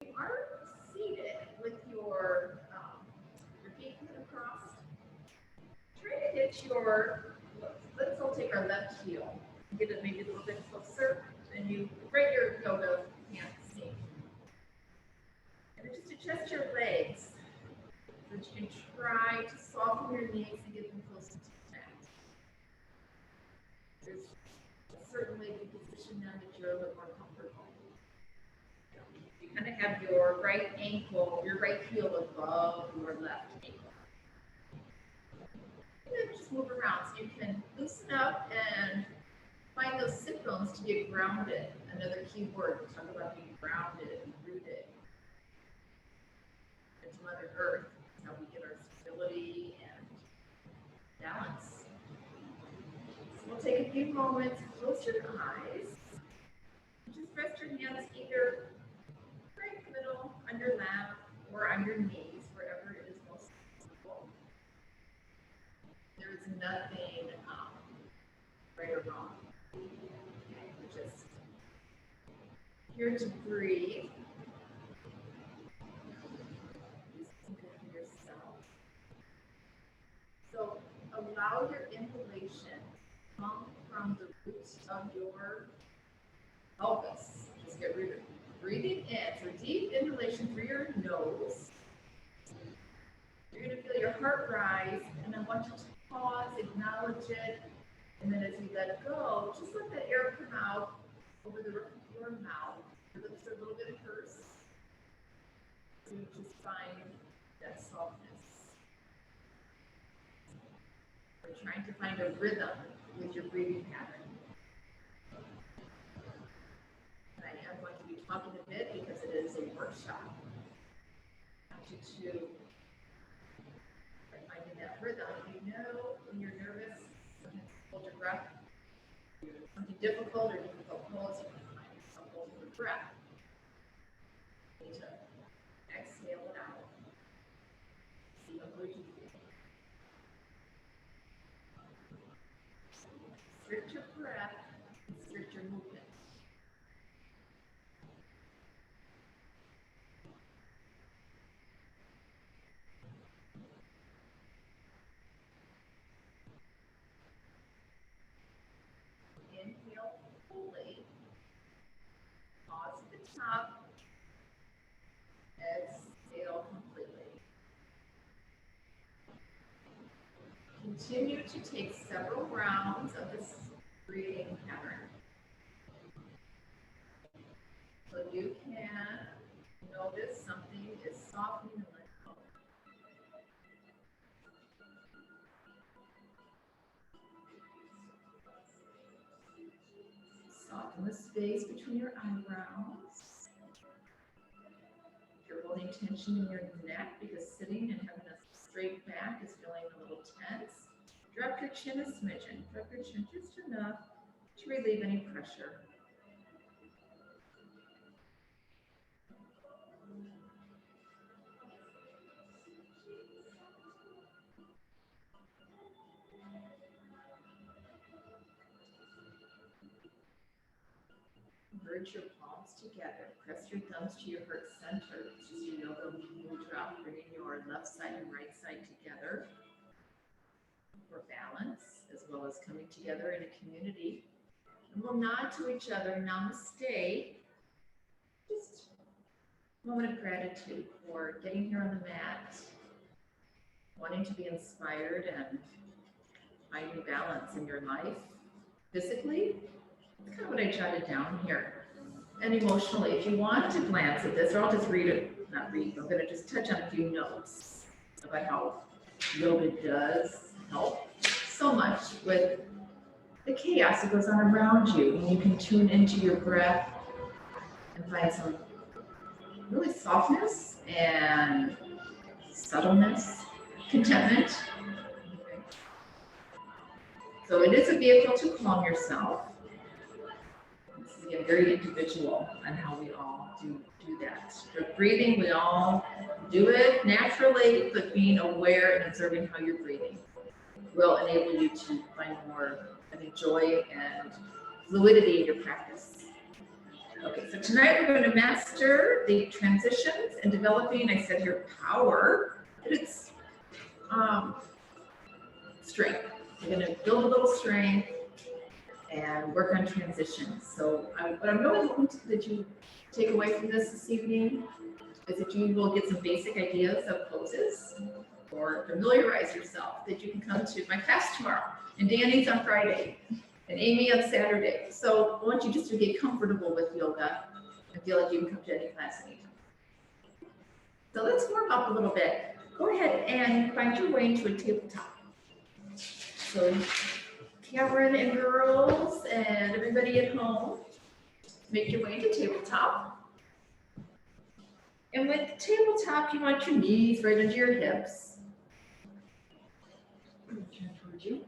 You are seated with your feet across. Try to get let's all take our left heel. Get it maybe a little bit closer. Then you bring your yoga pants knee. And then just adjust your legs so that you can try to soften your knees and get them close to the mat. There's a certain way to position them that you're a little more comfortable. You kind of have your right heel above your left ankle. And then just move around so you can loosen up and find those sit bones to get grounded. Another key word, we talk about being grounded and rooted into Mother Earth. That's how we get our stability and balance. So we'll take a few moments, close your eyes, just rest your hands either right in the middle, on your lap, or on your knees, wherever it is most comfortable. There is nothing right or wrong. We're just here to breathe. Do something good for yourself. So allow your inhalation to come from the roots of your pelvis. Just get rid of it. Breathing in, so deep inhalation through your nose. You're going to feel your heart rise, and I want you to pause, acknowledge it, and then as you let go, just let the air come out over the roof of your mouth. Your lips are a little bit pursed, so you just find that softness. We're trying to find a rhythm with your breathing pattern. I am going to be talking a bit because it is a workshop. I want you to find that rhythm. You know when you're nervous, sometimes hold your breath. Something difficult or difficult pose, you can find yourself holding your breath. You need to exhale it out. See how good you feel. Restrict your breath, restrict your movement. Inhale fully. Pause at the top. Exhale completely. Continue to take several rounds of this breathing pattern. So you can notice something is softening and letting go. Soften the space between your eyebrows. If you're holding tension in your neck because sitting and having a straight back is feeling a little tense, drop your chin a smidgen. Drop your chin just enough to relieve any pressure. Merge your palms together. Press your thumbs to your heart center, which is your yoga mudra, bringing your left side and right side together for balance, as well as coming together in a community. And we'll nod to each other. Namaste. Just a moment of gratitude for getting here on the mat, wanting to be inspired and finding balance in your life. Physically, that's kind of what I jotted down here. And emotionally, if you want to glance at this, or I'll just read it, I'm going to just touch on a few notes about how yoga does help so much with the chaos that goes on around you. And you can tune into your breath and find some really softness and subtleness, contentment. So it is a vehicle to calm yourself. This is again very individual on how we all do that. For breathing, we all do it naturally, but being aware and observing how you're breathing will enable you to find more, I think, joy and fluidity in your practice. Okay, so tonight we're going to master the transitions and developing, I said here, power, but it's strength. We're going to build a little strength and work on transitions. So what I'm really hoping that you take away from this evening is that you will get some basic ideas of poses or familiarize yourself, that you can come to my class tomorrow, and Danny's on Friday, and Amy on Saturday. So I want you just to get comfortable with yoga and feel like you can come to any class anytime. So let's warm up a little bit. Go ahead and find your way into a tabletop. So Cameron and girls and everybody at home, make your way to tabletop. And with tabletop, you want your knees right under your hips. Turn towards you.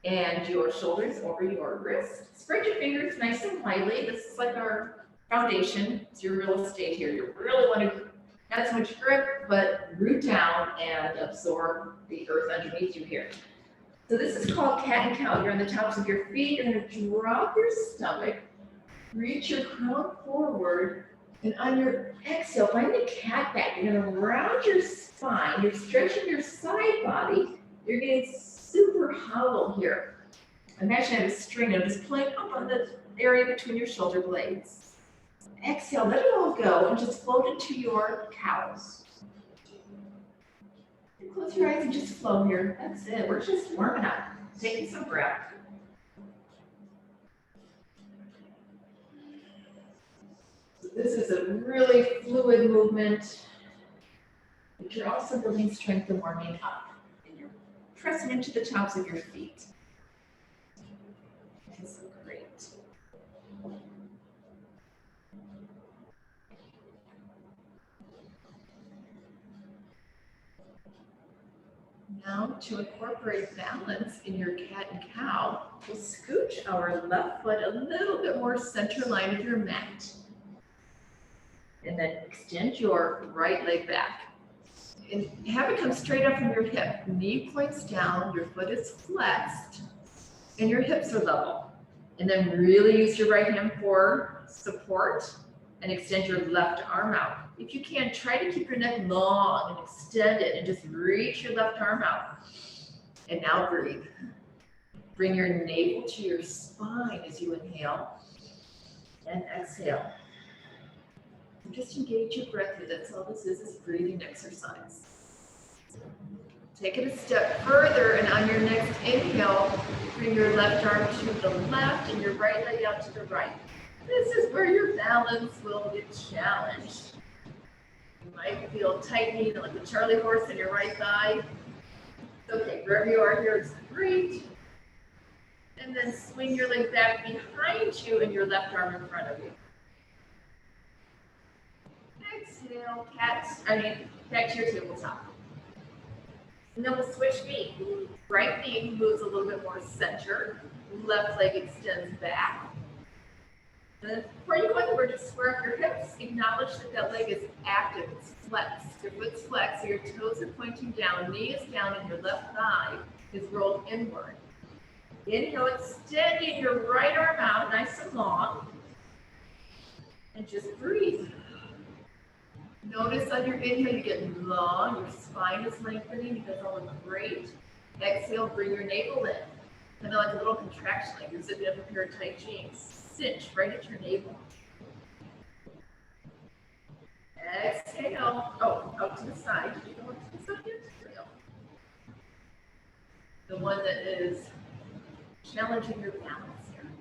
And your shoulders over your wrists. Spread your fingers nice and widely. This is like our foundation. It's your real estate here. You really want to not so much grip, but root down and absorb the earth underneath you here. So this is called cat and cow. You're on the tops of your feet. You're going to drop your stomach, reach your crown forward, and on your exhale, find the cat back. You're going to round your spine. You're stretching your side body. You're getting super hollow here. Imagine I have a string. I'm just pulling up on the area between your shoulder blades. Exhale, let it all go, and just float into your cows. Close your eyes and just flow here. That's it. We're just warming up. Taking some breath. So this is a really fluid movement, but you're also building strength and warming up. And you're pressing into the tops of your feet. That's so great. Now, to incorporate balance in your cat and cow, we'll scooch our left foot a little bit more center line of your mat. And then extend your right leg back. And have it come straight up from your hip. Knee points down, your foot is flexed, and your hips are level. And then really use your right hand for support and extend your left arm out. If you can, try to keep your neck long and extend it and just reach your left arm out. And now breathe. Bring your navel to your spine as you inhale and exhale. And just engage your breath here. That's all this is breathing exercise. Take it a step further, and on your next inhale, bring your left arm to the left and your right leg out to the right. This is where your balance will get challenged. You might feel tightening like the Charlie horse in your right thigh. It's okay, wherever you are here, it's great. And then swing your leg back behind you and your left arm in front of you. Exhale, back to your tabletop. And then we'll switch feet. Right knee moves a little bit more center. Left leg extends back. And then before you go anywhere, just square up your hips. Acknowledge that that leg is active. It's flexed. Your foot's flexed, so your toes are pointing down. Knee is down, and your left thigh is rolled inward. Inhale, extending your right arm out, nice and long. And just breathe. Notice on your inhale, you get long, your spine is lengthening, you guys all look great. Exhale, bring your navel in. Kind of like a little contraction, like you're zipping up a pair of tight jeans. Cinch right at your navel. Exhale, out to the side. Did you go up to the side yet? The one that is challenging your balance here.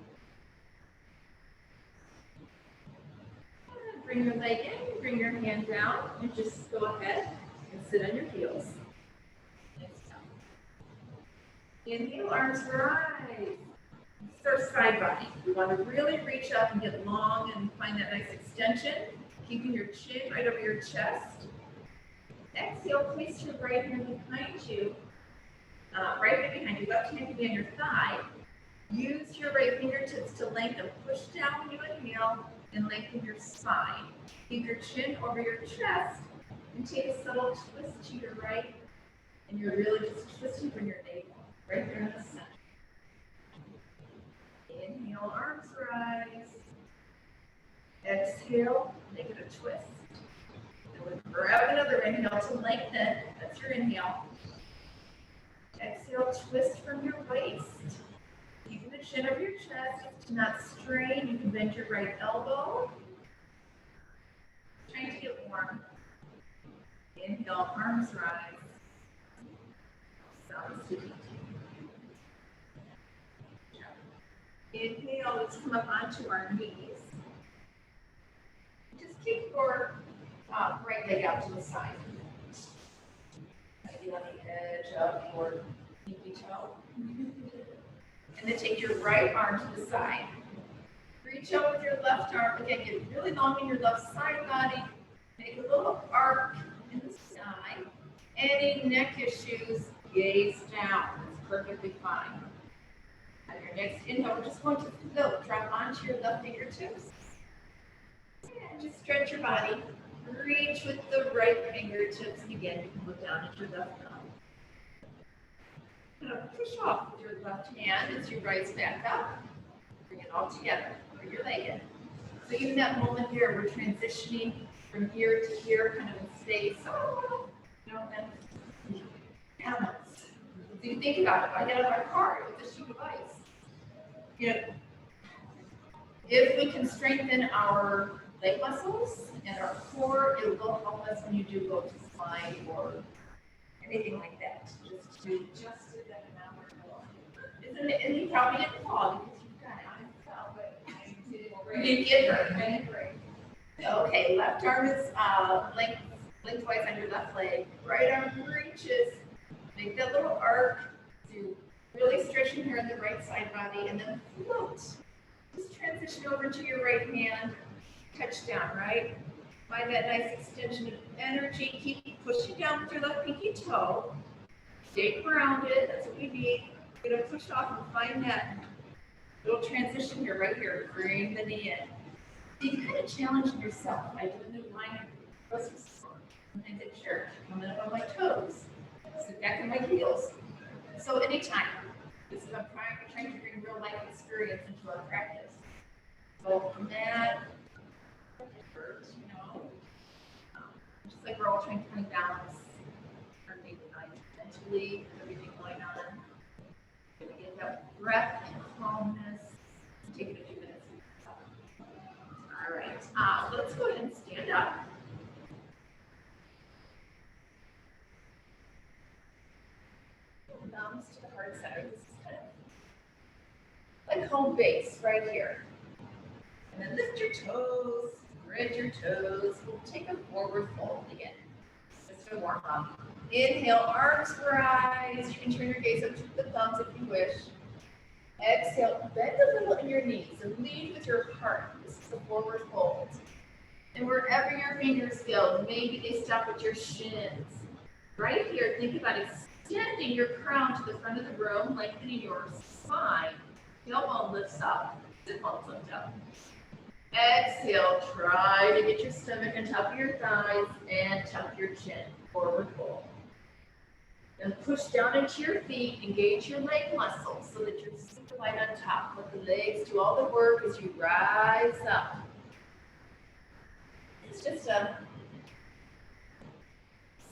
Bring your leg in, bring your hand down, and just go ahead and sit on your heels. Inhale, arms rise. Start side body. We want to really reach up and get long and find that nice extension, keeping your chin right over your chest. Exhale, place your right hand behind you. Right hand behind you, left hand can be on your thigh. Use your right fingertips to lengthen. Push down when you inhale and lengthen your spine. Keep your chin over your chest and take a subtle twist to your right. And you're really just twisting from your navel, right there in the center. Inhale, arms rise. Exhale, make it a twist. And we'll grab another inhale to lengthen. That's your inhale. Exhale, twist from your waist. Keeping the chin of your chest. To not strain, you can bend your right elbow. Trying to get warm. Inhale, arms rise. Sticky. Inhale, let's come up onto our knees. Just keep your right leg out to the side. Maybe on the edge of your pinky toe. And then take your right arm to the side. Reach out with your left arm. Again, get really long in your left side body. Make a little arc in the sky. Any neck issues, gaze down. That's perfectly fine. On your next inhale, we're just going to float. Drop onto your left fingertips. And just stretch your body. Reach with the right fingertips. And again, you can look down at your left thumb. Push off with your left hand as you rise back up. Bring it all together. Bring your leg in. So even that moment here, we're transitioning from here to here, kind of in space. And animals. So you think about it. I get out of my car with this device. If we can strengthen our leg muscles and our core, it will help us when you do go to slide or anything like that. Just to adjust it that amount or more. Isn't it? And you probably didn't fall because you got it on yourself, but you didn't get hurt, right? Okay, left arm is lengthwise on your left leg. Right arm reaches. Make that little arc. To really stretching here on the right side body, and then float. Just transition over to your right hand. Touch down, right? Find that nice extension of energy. Keep pushing down with your left pinky toe. Stay grounded. That's what we need. We're going to push off and find that little transition here, right here. Bring the knee in. So you kind of challenge yourself. I do a new line of sometimes at church. Coming up on my toes. Sit back on my heels. So anytime. This is I'm trying to bring real life experience into our practice. So from that, just like we're all trying to find balance, our mentally, everything going on. Gonna get that breath and calmness. Take it a few minutes. All right, let's go ahead and stand up. Thumbs to the heart center. This is kind of like home base right here. And then lift your toes, spread your toes. We'll take a forward fold again. Just to warm up. Inhale, arms rise. You can turn your gaze up to the thumbs if you wish. Exhale, bend a little in your knees. So lead with your heart. This is a forward fold. And wherever your fingers go, maybe they stop at your shins. Right here, think about extending your crown to the front of the room, lengthening your spine. Tailbone lifts up, sit bones lift up. Exhale, try to get your stomach on top of your thighs and tuck your chin, forward fold. Then push down into your feet, engage your leg muscles so that you're super light on top. Let the legs do all the work as you rise up. It's just a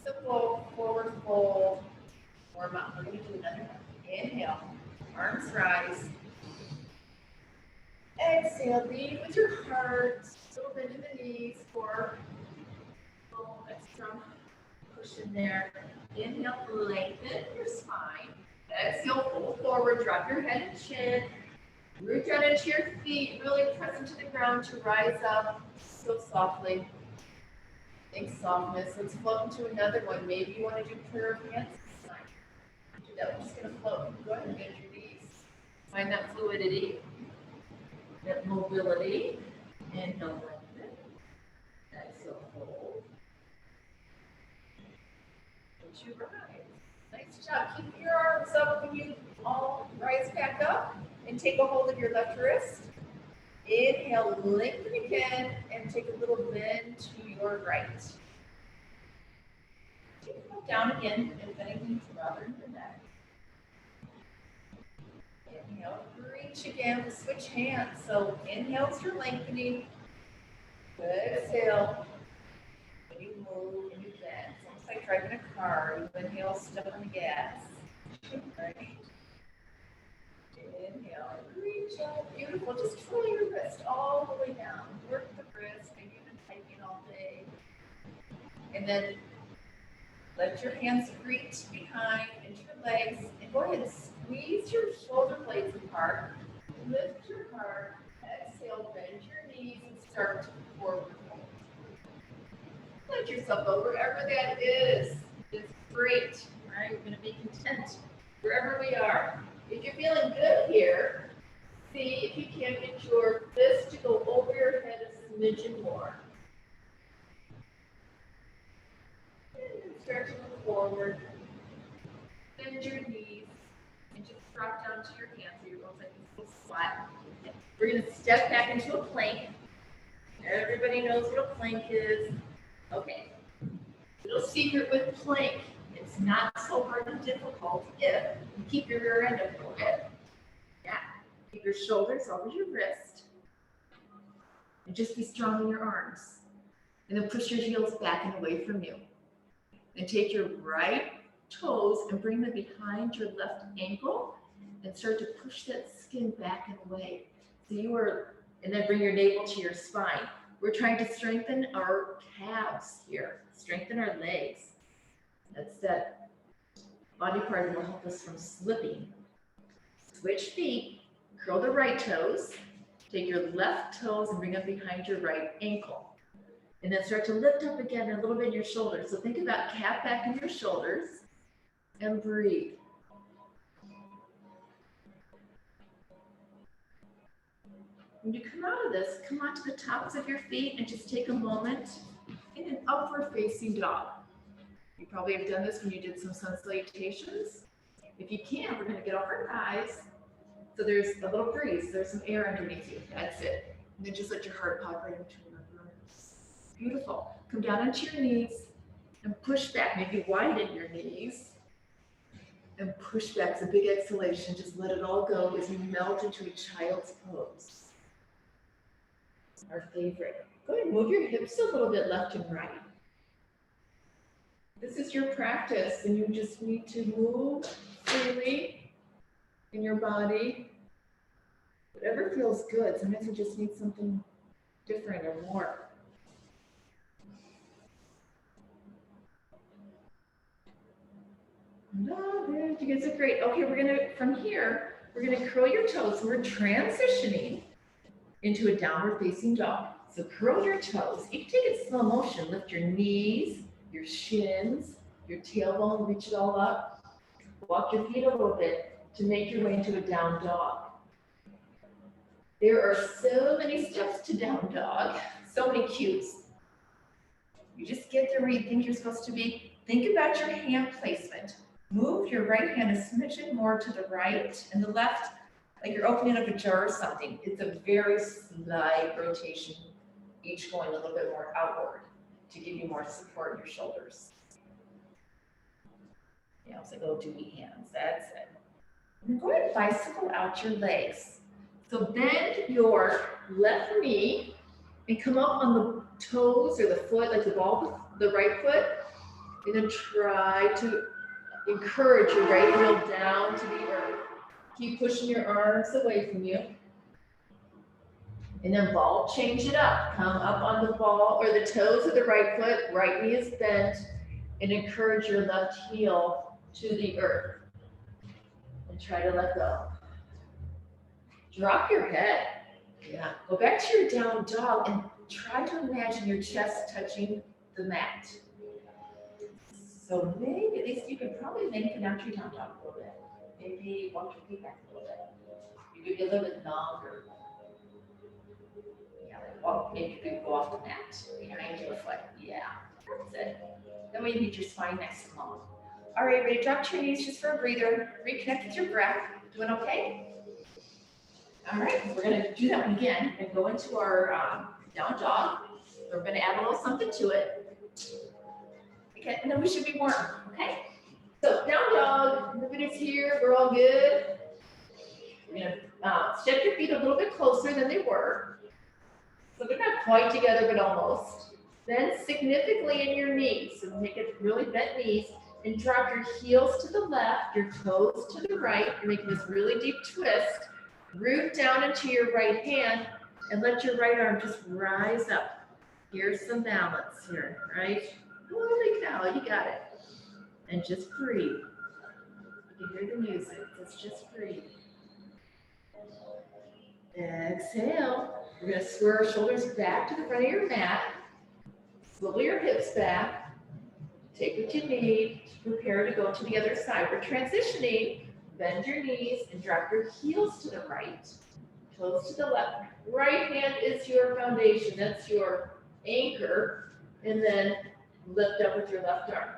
simple forward fold. Warm up. We're going to do another one. Inhale. Arms rise. Exhale. Lead with your heart. Still bend in the knees for a little extra push in there. Inhale. Lengthen your spine. Exhale. Pull forward. Drop your head and chin. Root down into your feet. Really press into the ground to rise up. So softly. Think softness. Let's float into another one. Maybe you want to do prayer of hands. We're just going to float. Go ahead and bend your knees. Find that fluidity, that mobility. Inhale, lengthen. Exhale, hold. And you rise. Nice job. Keep your arms up when you all rise back up. And take a hold of your left wrist. Inhale, lengthen again. And take a little bend to your right. Down again, if anything's bothering your neck. Inhale, reach again, we'll switch hands. So inhales, you're lengthening. Exhale. When you move and you bend, it's almost like driving a car. You inhale, step on the gas. Right. Inhale, reach up, beautiful. Just twirl your wrist all the way down. Work the wrist. Maybe you've been typing all day. And then let your hands reach behind into your legs. And go ahead and squeeze your shoulder blades apart. Lift your heart. Exhale, bend your knees and start to forward fold. Let yourself go wherever that is. It's great. All right, we're going to be content wherever we are. If you're feeling good here, see if you can get your fist to go over your head a smidgen more. And start to move forward. Bend your knees and just drop down to your hands. So you're going like this little squat. We're going to step back into a plank. Everybody knows what a plank is. Okay. Little secret with plank. It's not so hard and difficult if you keep your rear end up a little bit. Yeah. Keep your shoulders over your wrist. And just be strong in your arms. And then push your heels back and away from you. And take your right toes and bring them behind your left ankle and start to push that skin back and away. So and then bring your navel to your spine. We're trying to strengthen our calves here, strengthen our legs. That's that body part that will help us from slipping. Switch feet, curl the right toes, take your left toes and bring them behind your right ankle. And then start to lift up again a little bit in your shoulders. So think about calf back in your shoulders and breathe. When you come out of this, come onto the tops of your feet and just take a moment in an upward facing dog. You probably have done this when you did some sun salutations. If you can, we're going to get off our thighs. So there's a little breeze. There's some air underneath you. That's it. And then just let your heart pop right into your lungs. Beautiful. Come down onto your knees and push back. Maybe widen your knees and push back. It's a big exhalation. Just let it all go as you melt into a child's pose. Our favorite. Go ahead and move your hips a little bit left and right. This is your practice, and you just need to move freely in your body. Whatever feels good. Sometimes you just need something different or more. Love it. You guys are great. Okay, from here, we're gonna curl your toes. So we're transitioning into a downward facing dog. So curl your toes. You can take it slow motion. Lift your knees, your shins, your tailbone, reach it all up. Walk your feet a little bit to make your way into a down dog. There are so many steps to down dog, so many cues. You just get there where you think you're supposed to be. Think about your hand placement. Move your right hand a smidgen more to the right and the left, like you're opening up a jar or something. It's a very slight rotation, each going a little bit more outward to give you more support in your shoulders. Yeah, it's like little dewy hands. That's it. And go ahead and bicycle out your legs. So bend your left knee and come up on the toes or the foot, like the ball of the right foot, and then try to encourage your right heel down to the earth. Keep pushing your arms away from you. And then ball, change it up. Come up on the ball or the toes of the right foot, right knee is bent, and encourage your left heel to the earth. And try to let go. Drop your head. Yeah. Go back to your down dog and try to imagine your chest touching the mat. So maybe, at least you can probably lengthen out your down dog a little bit. Maybe walk your feet back a little bit. You could be a little bit longer. Yeah, maybe you could go off the mat behind your foot. Yeah, that's it. Then we need your spine nice and long. All right, ready? Drop to your knees just for a breather. Reconnect with your breath. Doing okay? All right, we're going to do that one again and go into our down dog. We're going to add a little something to it. Okay, and then we should be warm, okay? So down dog, everybody's here, we're all good. We're going to step your feet a little bit closer than they were. So they're not quite together, but almost. Then significantly in your knees. So make it really bent knees and drop your heels to the left, your toes to the right. You're making this really deep twist. Root down into your right hand and let your right arm just rise up. Here's some balance here, right? Holy cow, you got it. And just breathe. You can hear the music. Just breathe. Exhale. We're going to square our shoulders back to the front of your mat. Swivel your hips back. Take what you need to prepare to go to the other side. We're transitioning. Bend your knees and drop your heels to the right. Toes to the left. Right hand is your foundation. That's your anchor. And then lift up with your left arm.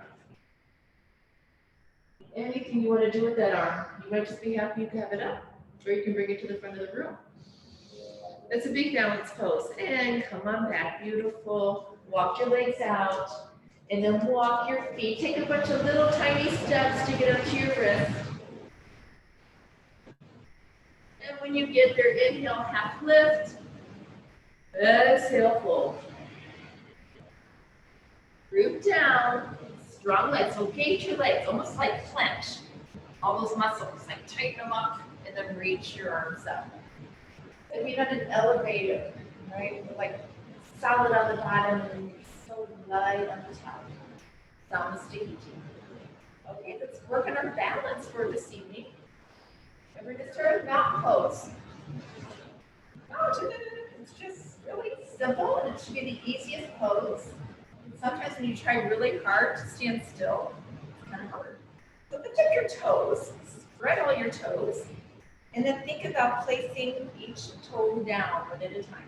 Anything you want to do with that arm. You might just be happy you have it up. Or you can bring it to the front of the room. That's a big balance pose. And come on back. Beautiful. Walk your legs out. And then walk your feet. Take a bunch of little tiny steps to get up to your wrist. And when you get there, inhale, half lift. Exhale, fold. Root down. Strong legs. So engage your legs, almost like clench. All those muscles, like tighten them up and then reach your arms up. And you're not an elevator, right? Like solid on the bottom and so light on the top. Namaste. Okay, let's work on our balance for this evening. And we're going to start with mountain pose. It's just really simple and it should be the easiest pose. Sometimes when you try really hard to stand still, it's kind of hard. So lift up your toes, spread all your toes, and then think about placing each toe down one at a time.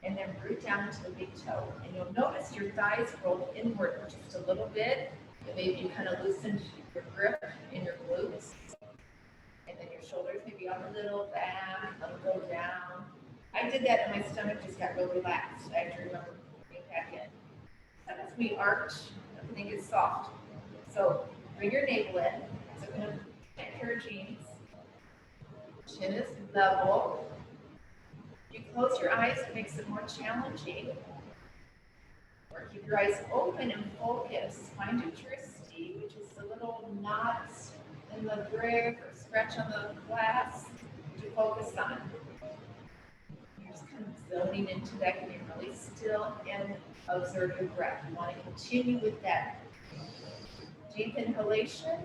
And then root down into the big toe. And you'll notice your thighs roll inward just a little bit. And maybe you kind of loosened your grip in your glutes. And then your shoulders maybe up a little, back, let them go down. I did that and my stomach just got real relaxed. I have to remember bring it back in. Sometimes we arch, everything is soft. So bring your navel in. So kind of plant your jeans. Chin is level. You close your eyes, it makes it more challenging. Or keep your eyes open and focus. Find your tristy, which is the little knots in the brick or scratch on the glass to focus on. You're just kind of zoning into that, getting really still and observe your breath. You want to continue with that deep inhalation,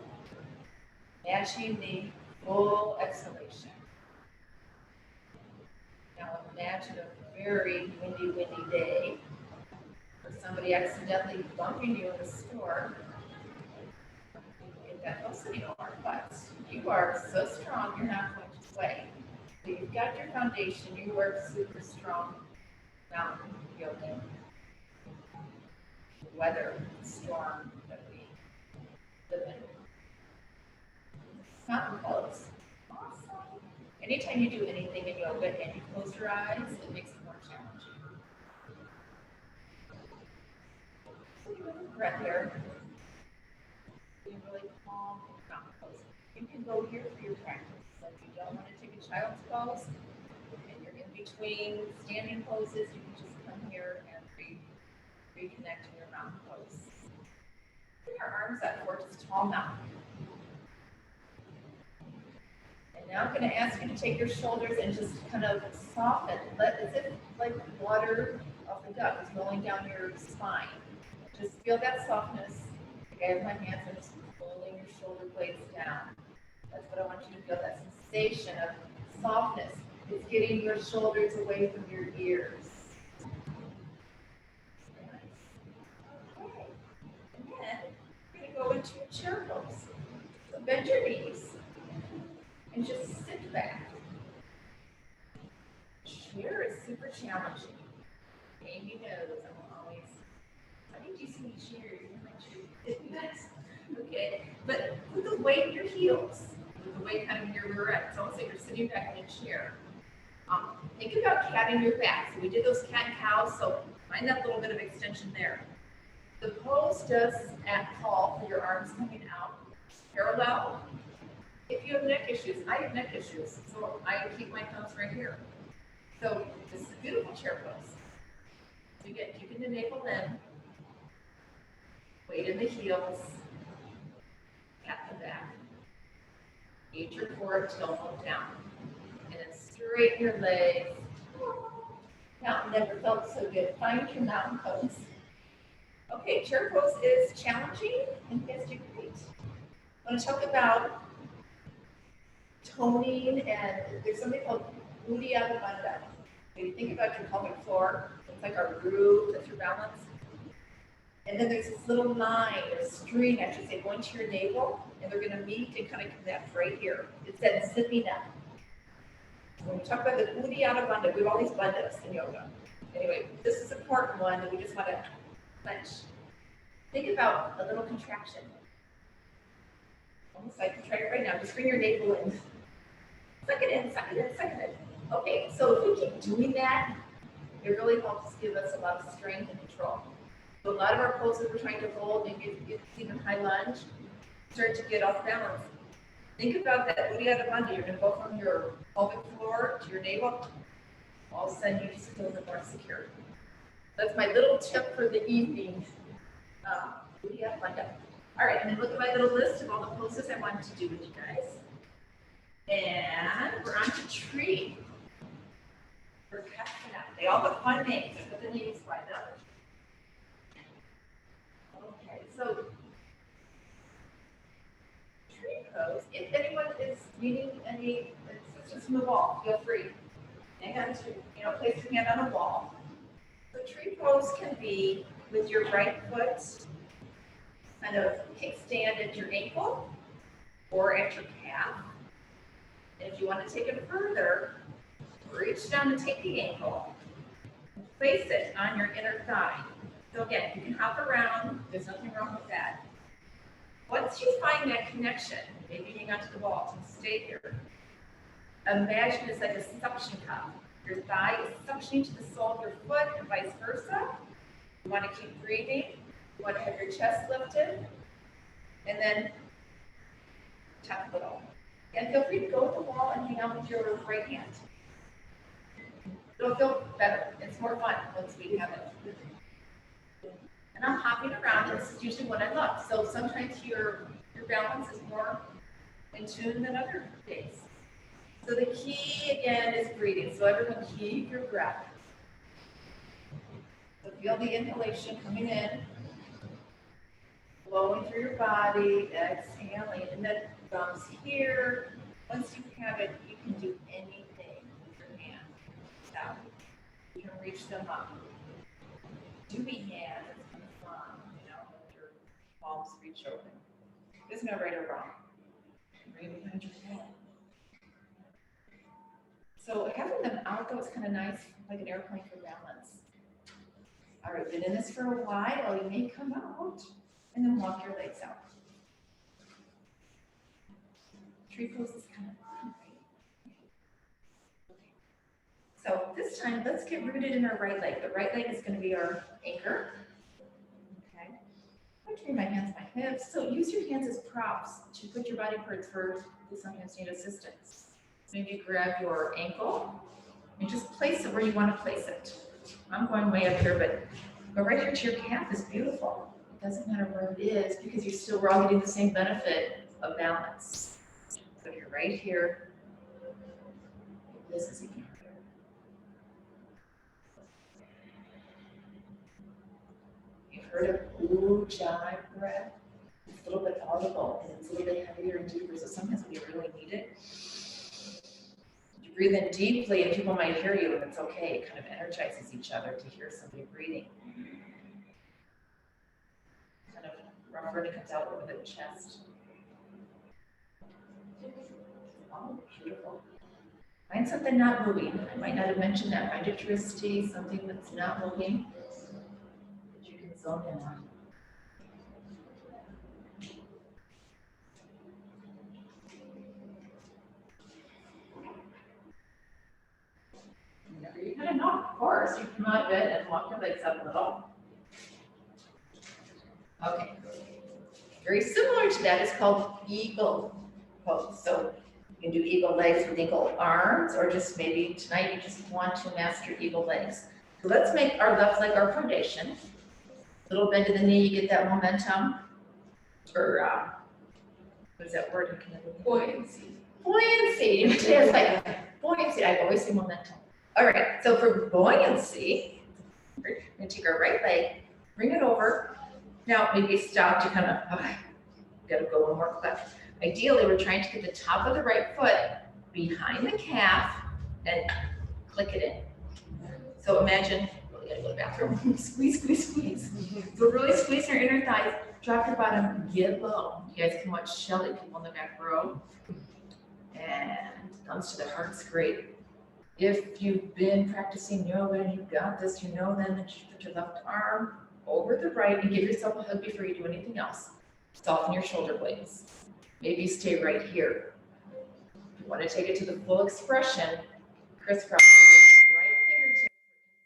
matching the full exhalation. Now imagine a very windy day, or somebody accidentally bumping you in the store. Get that close anymore, but you are so strong, you're not going to sway. So you've got your foundation, you work super strong mountain yoga. Weather, storm that we live in. Mountain pose. Awesome. Anytime you do anything in yoga and you close your eyes, it makes it more challenging. So you have a breath here. Be really calm and mountain pose. You can go here for your practice. So if you don't want to take a child's pose and you're in between standing poses, you can just come here and reconnect to your mountain pose. Bring your arms up towards a tall mountain. Now I'm going to ask you to take your shoulders and just kind of soften. As if like water off the gut is rolling down your spine. Just feel that softness. Like I have my hands, I'm just pulling your shoulder blades down. That's what I want you to feel, that sensation of softness. It's getting your shoulders away from your ears. Okay. And then we're going to go into a chair pose. So bend your knees. And just sit back. Chair is super challenging. Amy knows I'm always, I need you to see me chair. Okay, but put the weight in your heels. Put the weight kind of in your rear end. It's almost like you're sitting back in a chair. Think about catting your back. So we did those cat and cows, so find that little bit of extension there. The pose does call for your arms coming out parallel. If you have neck issues, I have neck issues, so I keep my thumbs right here. So this is a beautiful chair pose. You can enable them. Weight in the heels, tap the back. Age your core, don't look down. And then straighten your legs. Mountain never felt so good. Find your mountain pose. Okay, chair pose is challenging and yes, do great. I want to talk about toning, and there's something called Uddiyana Bandha. When you think about your pelvic floor, it's like our root, that's your balance. And then there's this little line, or string, I should say, going to your navel, and they're going to meet and kind of connect right here. It's that zipping up. When we talk about the Uddiyana Bandha, we have all these bandhas in yoga. Anyway, this is an important one that we just want to clench. Think about a little contraction. Almost like try it right now. Just bring your navel in. Suck it in, suck it in, suck it in. Okay, so if we keep doing that, it really helps give us a lot of strength and control. So a lot of our poses we're trying to hold, maybe it's even high lunge, start to get off balance. Think about that Uddiyana Bandha. You're going to go from your pelvic floor to your navel. All of a sudden, you just feel a bit more secure. That's my little tip for the evening. Uddiyana Bandha. All right, and then look at my little list of all the poses I wanted to do with you guys. And we're on to tree. We're casting up. They all have fun names. I put the names by them. Okay, so tree pose. If anyone is needing any, let's just move on. Feel free. Hang on to, place your hand on a wall. So tree pose can be with your right foot kind of kickstand at your ankle or at your calf. And if you want to take it further, reach down and take the ankle, place it on your inner thigh. So again, you can hop around, there's nothing wrong with that. Once you find that connection, maybe hang onto the wall and stay here. Imagine it's like a suction cup. Your thigh is suctioning to the sole of your foot and vice versa. You want to keep breathing. You want to have your chest lifted. And then tap a little. And feel free to go to the wall and hang out with your right hand. It'll feel better. It's more fun once we have it. And I'm hopping around, and this is usually what I love. So sometimes your balance is more in tune than other days. So the key again is breathing. So everyone keep your breath. So feel the inhalation coming in, flowing through your body, exhaling, and then thumbs here. Once you have it, you can do anything with your hands. Now, you can reach them up. Doobie hands, it's kind of fun, with your palms reach open. There's no right or wrong. Bring it behind your head. So having them out though is kind of nice, like an airplane for balance. All right, been in this for a while, you may come out and then walk your legs out. Tree pose is kind of fun, right? Okay. So this time, let's get rooted in our right leg. The right leg is going to be our anchor. Okay. I'm turning my hands to my hips. So use your hands as props to put your body parts first. You sometimes need assistance. Maybe grab your ankle and just place it where you want to place it. I'm going way up here, but go right here to your calf is beautiful. It doesn't matter where it is because we're all getting the same benefit of balance. So you're right here. This is even harder. You've heard of Ujjayi breath? It's a little bit audible and it's a little bit heavier and deeper, so sometimes we really need it. Breathe in deeply and people might hear you and it's okay. It kind of energizes each other to hear somebody breathing. Kind of rougher and it comes out over the chest. Oh, beautiful. Find something not moving. I might not have mentioned that. Find a twisty, something that's not moving that you can zone in on. You kind of know, of course, you come out of it and walk your legs up a little. Okay. Very similar to that is called eagle pose. So You can do eagle legs with eagle arms, or just maybe tonight you just want to master eagle legs. So let's make our left leg our foundation. Little bend in the knee, you get that momentum, or what is that word? Buoyancy. Buoyancy. It's like buoyancy. I always say momentum. All right. So for buoyancy, we're gonna take our right leg, bring it over. Now maybe stop to kind of. Gotta go one more clip. Ideally, we're trying to get the top of the right foot behind the calf and click it in. So imagine, really gotta go to the bathroom. Squeeze, squeeze, squeeze. So really squeeze your inner thighs, drop your bottom, get low. You guys can watch Shelly, people in the back row. And thumbs to the heart's great. If you've been practicing yoga and you've got this, you know then that you put your left arm over the right and give yourself a hug before you do anything else. Soften your shoulder blades. Maybe stay right here. If you want to take it to the full expression, crisscross your right fingertip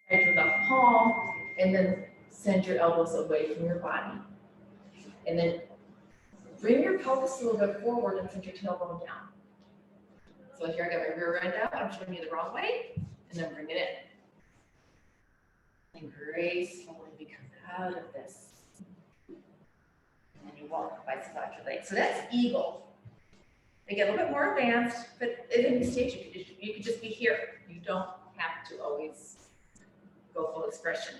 inside your left palm, and then send your elbows away from your body. And then bring your pelvis a little bit forward and send your tailbone down. So here I got my rear end out, I'm showing you the wrong way, and then bring it in. And gracefully we come out of this. And you walk by side your legs. So that's eagle. They get a little bit more advanced, but at any stage you could just be here. You don't have to always go full expression.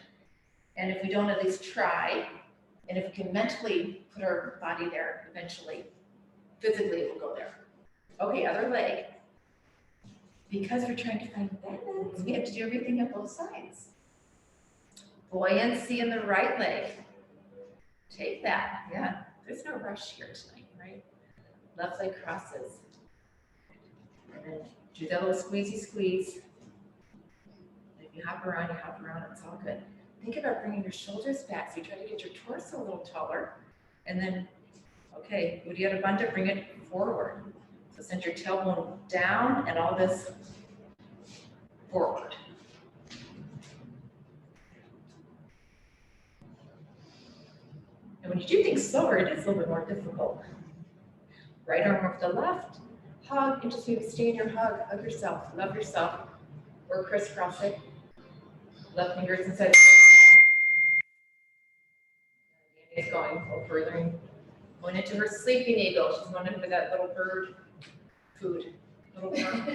And if we don't at least try, and if we can mentally put our body there eventually, physically it will go there. Okay, other leg. Because we're trying to find balance, we have to do everything on both sides. Buoyancy in the right leg. Take that, yeah. There's no rush here tonight, right? Left leg crosses. And then do that little squeezy squeeze. And if you hop around, it's all good. Think about bringing your shoulders back. So you try to get your torso a little taller. And then, okay, Uddiyana Bandha, bring it forward. So send your tailbone down and all this forward. And when you do things slower, it is a little bit more difficult. Right arm over the left, hug, and just maybe stay in your hug. Hug yourself, love yourself, or crisscross it. Left fingers inside the right palm. Danny's going a little further. Going into her sleeping eagle. She's going into that little bird food. Little worm.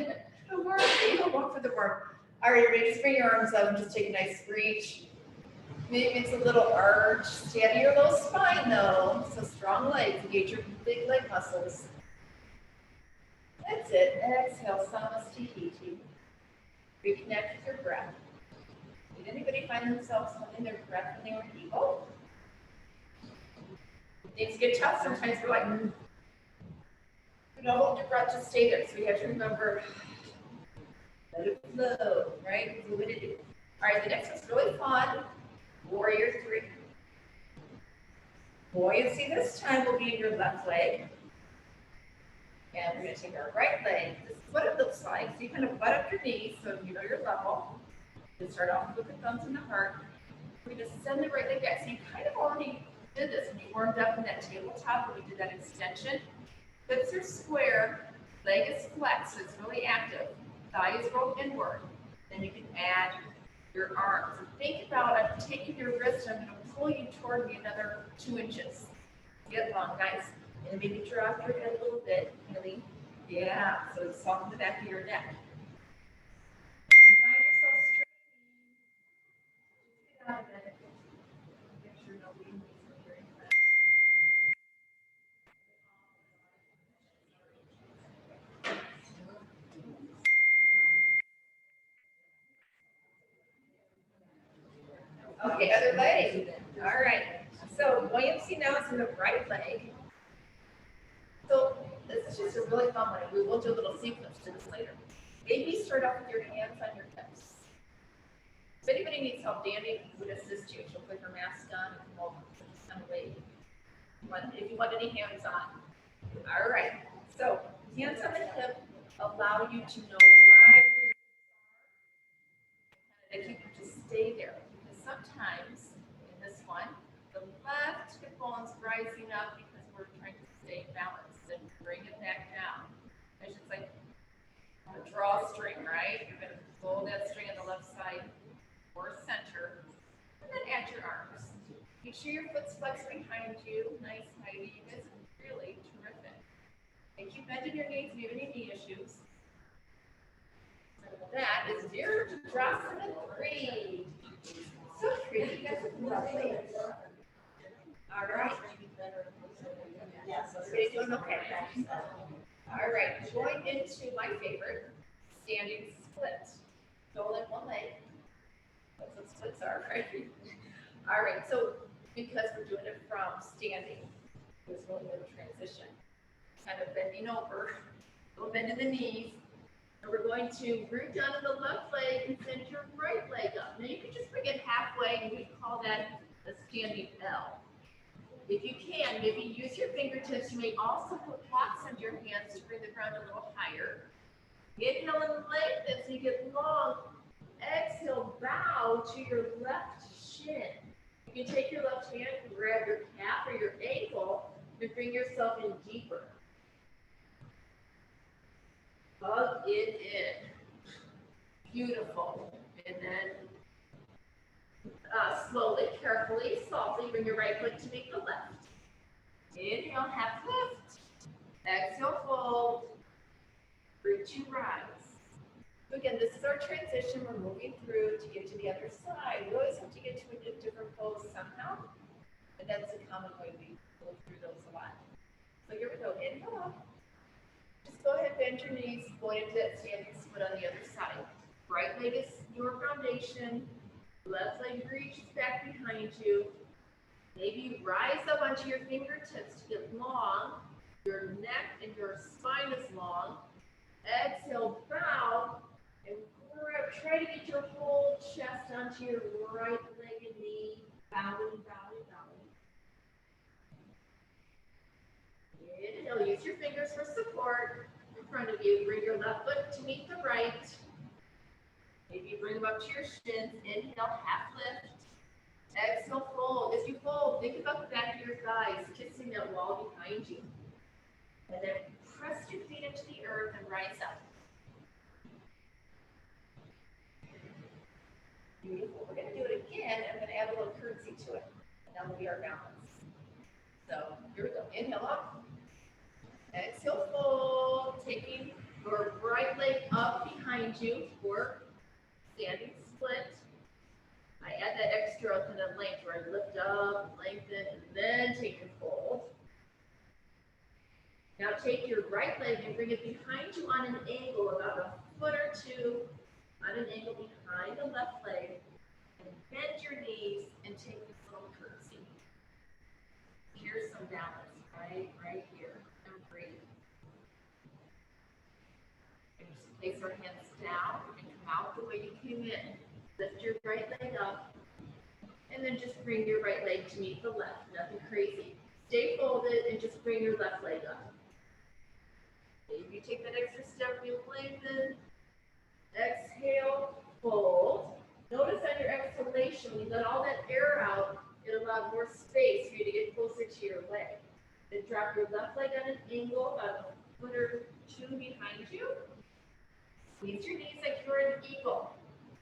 The worm. Eagle, walk for the worm. All right, ready? Just bring your arms up and just take a nice reach. Maybe it's a little arch. Stay out of your low spine though. So strong legs. Engage your big leg muscles. That's it. Exhale, Samastihiti. Reconnect with your breath. Did anybody find themselves holding their breath when they were in eagle? Things get tough sometimes. We're like, don't hold your breath, just stay there. So you have to remember, let it flow, right? Fluidity. All right, the next one's really fun. Warrior 3. Buoyancy this time will be in your left leg. And we're going to take our right leg. This is what it looks like. So you kind of butt up your knees so you know your level. You start off with the thumbs in the heart. We're going to send the right leg back. So you kind of already did this when you warmed up in that tabletop when we did that extension. Hips are square, leg is flexed, so it's really active. Thigh is rolled inward. Then you can add your arms. So think about, I'm taking your wrist, I'm going to pull you toward me another 2 inches. Get long, guys. And maybe drop your head a little bit, really. Yeah, so soften the back of your neck. If you find yourself straightening, get out of it. Make sure nobody needs to hear that. Okay, other leg. All right. So buoyancy now is in the right leg. So this is just a really fun one. We will do a little sequence to this later. Maybe start off with your hands on your hips. If anybody needs help, Danny would assist you. She'll put her mask on and come over. Just kind of wait. If you want any hands on. All right. So hands on the hip allow you to know right where you're going to keep you to stay there. Because sometimes in this one, the left hip bone's rising up because we're trying to stay balanced and bring it back down. It's just like Make sure your foot's flexed behind you, nice tighty. You guys are really terrific. And keep bending your knees if you have any knee issues. That is Virabhadrasana 3. So pretty. You guys are lovely. All right. Everybody's doing okay. All right. Going into my favorite, standing split. Go in one leg. That's what splits are, right? All right. So because we're doing it from standing, there's really no transition. Kind of bending over, a little bend in the knees. And we're going to root down in the left leg and send your right leg up. Now you can just bring it halfway, and we call that a standing L. If you can, maybe use your fingertips. You may also put pats under your hands to bring the ground a little higher. Inhale and lengthen so you get long. Exhale, bow to your left shin. You can take your left hand and grab your calf or your ankle and bring yourself in deeper. Hug it in. Beautiful. And then slowly, carefully, softly bring your right foot to meet the left. Inhale, half lift. Exhale, fold. Root to rise. So again, this is our transition. We're moving through to get to the other side. We always have to get to a different pose somehow. And that's a common way we go through those a lot. So here we go. Inhale up. Just go ahead, bend your knees, going into that standing split on the other side. Right leg is your foundation. Left leg reaches back behind you. Maybe rise up onto your fingertips to get long. Your neck and your spine is long. Exhale, bow, and grab. Try to get your whole chest onto your right leg and knee. Bowing, bowing, bowing. Inhale, use your fingers for support. In front of you, bring your left foot to meet the right. Maybe bring them up to your shins. Inhale, half lift. Exhale, fold. As you fold, think about the back of your thighs, kissing that wall behind you. And then press your feet into the earth and rise up. Beautiful. We're going to do it again. I'm going to add a little curtsy to it. And that will be our balance. So here we go. Inhale up. Exhale, fold. Taking your right leg up behind you for standing split. I add that extra kind of length where I lift up, lengthen, and then take your fold. Now take your right leg and bring it behind you on an angle, about a foot or two on an angle behind the left leg, and bend your knees and take this little curtsy. Here's some balance, right here, and breathe. And just place our hands down and come out the way you came in. Lift your right leg up, and then just bring your right leg to meet the left, nothing crazy. Stay folded and just bring your left leg up. If you take that extra step, you lengthen. Exhale, fold. Notice on your exhalation, when you let all that air out, it allows more space for you to get closer to your leg. Then drop your left leg on an angle, about a foot or two behind you. Squeeze your knees like you're an eagle.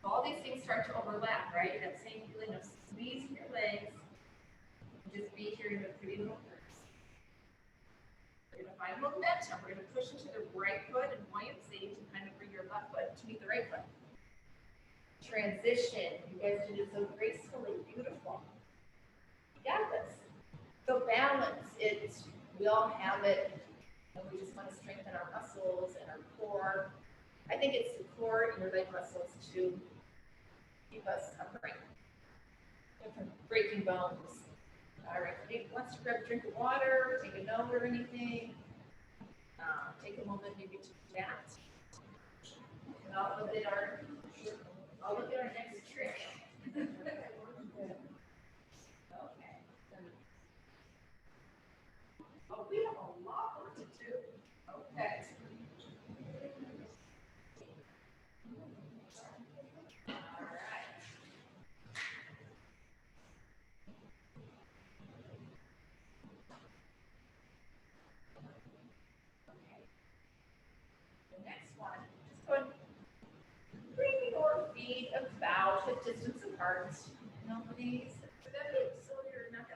All these things start to overlap, right? That same feeling of squeezing your legs. Just be here in a pretty little curve. We're going to find momentum. We're going to push into the right foot and buoyancy to kind of bring your left foot to meet the right foot. Transition. You guys did it so gracefully. Beautiful. You got this. So balance. We all have it. And we just want to strengthen our muscles and our core. I think it's the core and your leg muscles to keep us upright. From breaking bones. All right, if you wants to grab a drink of water, take a note or anything, take a moment maybe to chat. And I'll look at our next trick. Okay. Oh, we have a lot more to do. Okay. Bring your feet about hip distance apart. Please. For that big, so you're not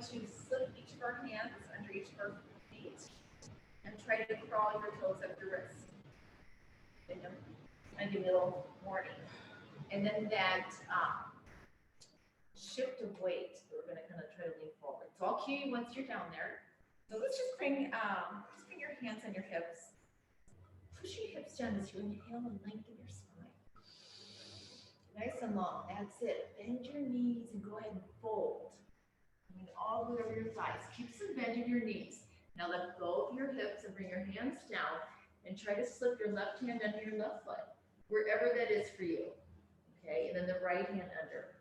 going to slip each of our hands under each of our feet and try to crawl your toes up your wrist. And give me a little warning. And then that shift of weight, we're going to kind of try to lean forward. So I'll cue you once you're down there. So let's just bring your hands on your hips. Push your hips down as you inhale and lengthen your spine. Nice and long. That's it. Bend your knees and go ahead and fold. I mean, all the way over your thighs. Keep some bend in your knees. Now let go of your hips and bring your hands down and try to slip your left hand under your left foot, wherever that is for you. Okay, and then the right hand under.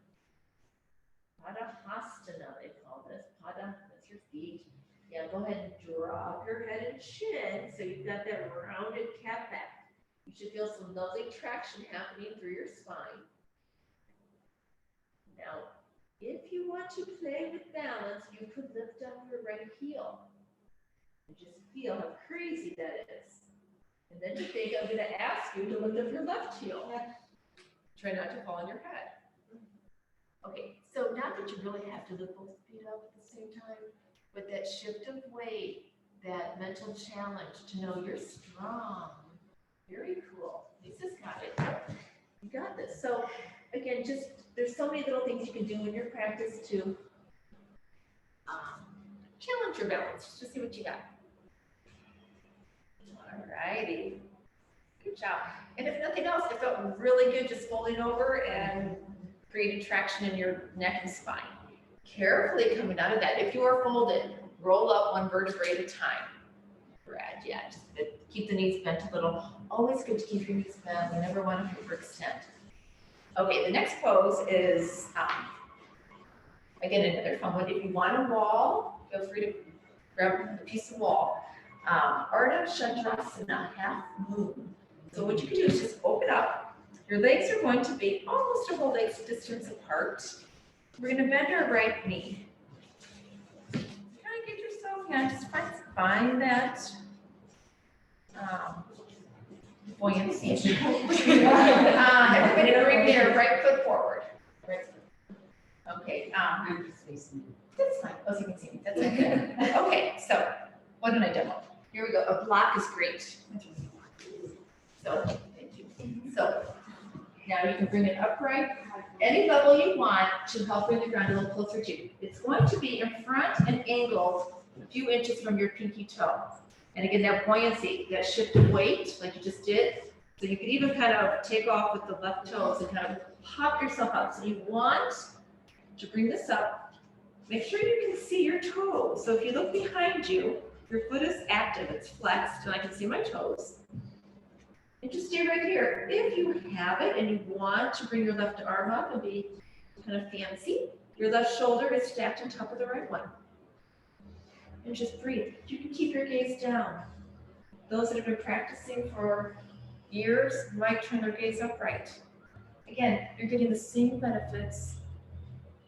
Padahasana, they call this. Pada, that's your feet. Yeah, go ahead and drop your head and chin so you've got that rounded cat back. You should feel some lovely traction happening through your spine. Now, if you want to play with balance, you could lift up your right heel. And just feel how crazy that is. And then you think I'm going to ask you to lift up your left heel. Try not to fall on your head. Okay, so not that you really have to lift both feet up at the same time, but that shift of weight, that mental challenge to know you're strong. Very cool. Lisa's got it. You got this. So again, just there's so many little things you can do in your practice to challenge your balance. Just see what you got. All righty. Good job. And if nothing else, it felt really good just folding over and creating traction in your neck and spine. Carefully coming out of that. If you are folded, roll up one vertebrae at a time. Brad, yeah, just keep the knees bent a little. Always good to keep your knees bent. You never want to overextend. Okay, the next pose is, again, another fun one. If you want a wall, feel free to grab a piece of wall. Ardha Chandrasana, half moon. So what you can do is just open up. Your legs are going to be almost a whole leg's distance apart. We're going to bend our right knee. Kind of get yourself, just find that buoyancy. Everybody bring their right foot forward. Right foot. Okay. I'm just facing you. That's fine. Oh, so you can see me. That's okay. Okay. So what did I demo? Here we go. A block is great. So thank you. So now you can bring it upright, any level you want to help bring the ground a little closer to you. It's going to be in front and angled a few inches from your pinky toe. And again, that buoyancy, that shift of weight, like you just did. So you can even kind of take off with the left toes and kind of pop yourself up. So you want to bring this up. Make sure you can see your toes. So if you look behind you, your foot is active, it's flexed, and I can see my toes. And just stay right here. If you have it and you want to bring your left arm up and be kind of fancy, your left shoulder is stacked on top of the right one. And just breathe. You can keep your gaze down. Those that have been practicing for years might turn their gaze upright. Again, you're getting the same benefits,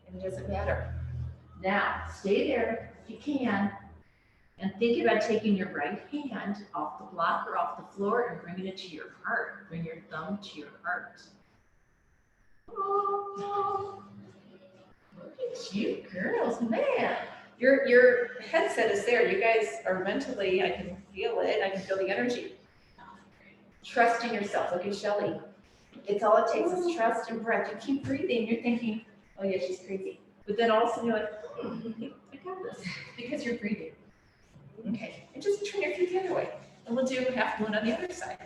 and it doesn't matter. Now, stay there if you can, and think about taking your right hand off the block or off the floor and bringing it to your heart. Bring your thumb to your heart. Oh, look at you girls, man. Your headset is there. You guys are mentally, I can feel it. I can feel the energy. Trusting yourself. Look at Shelly. It's all it takes is trust and breath. You keep breathing. You're thinking, oh yeah, she's crazy. But then all of a sudden you're like, I got this. Because you're breathing. Okay, and just turn your feet the other way. And we'll do half moon on the other side. I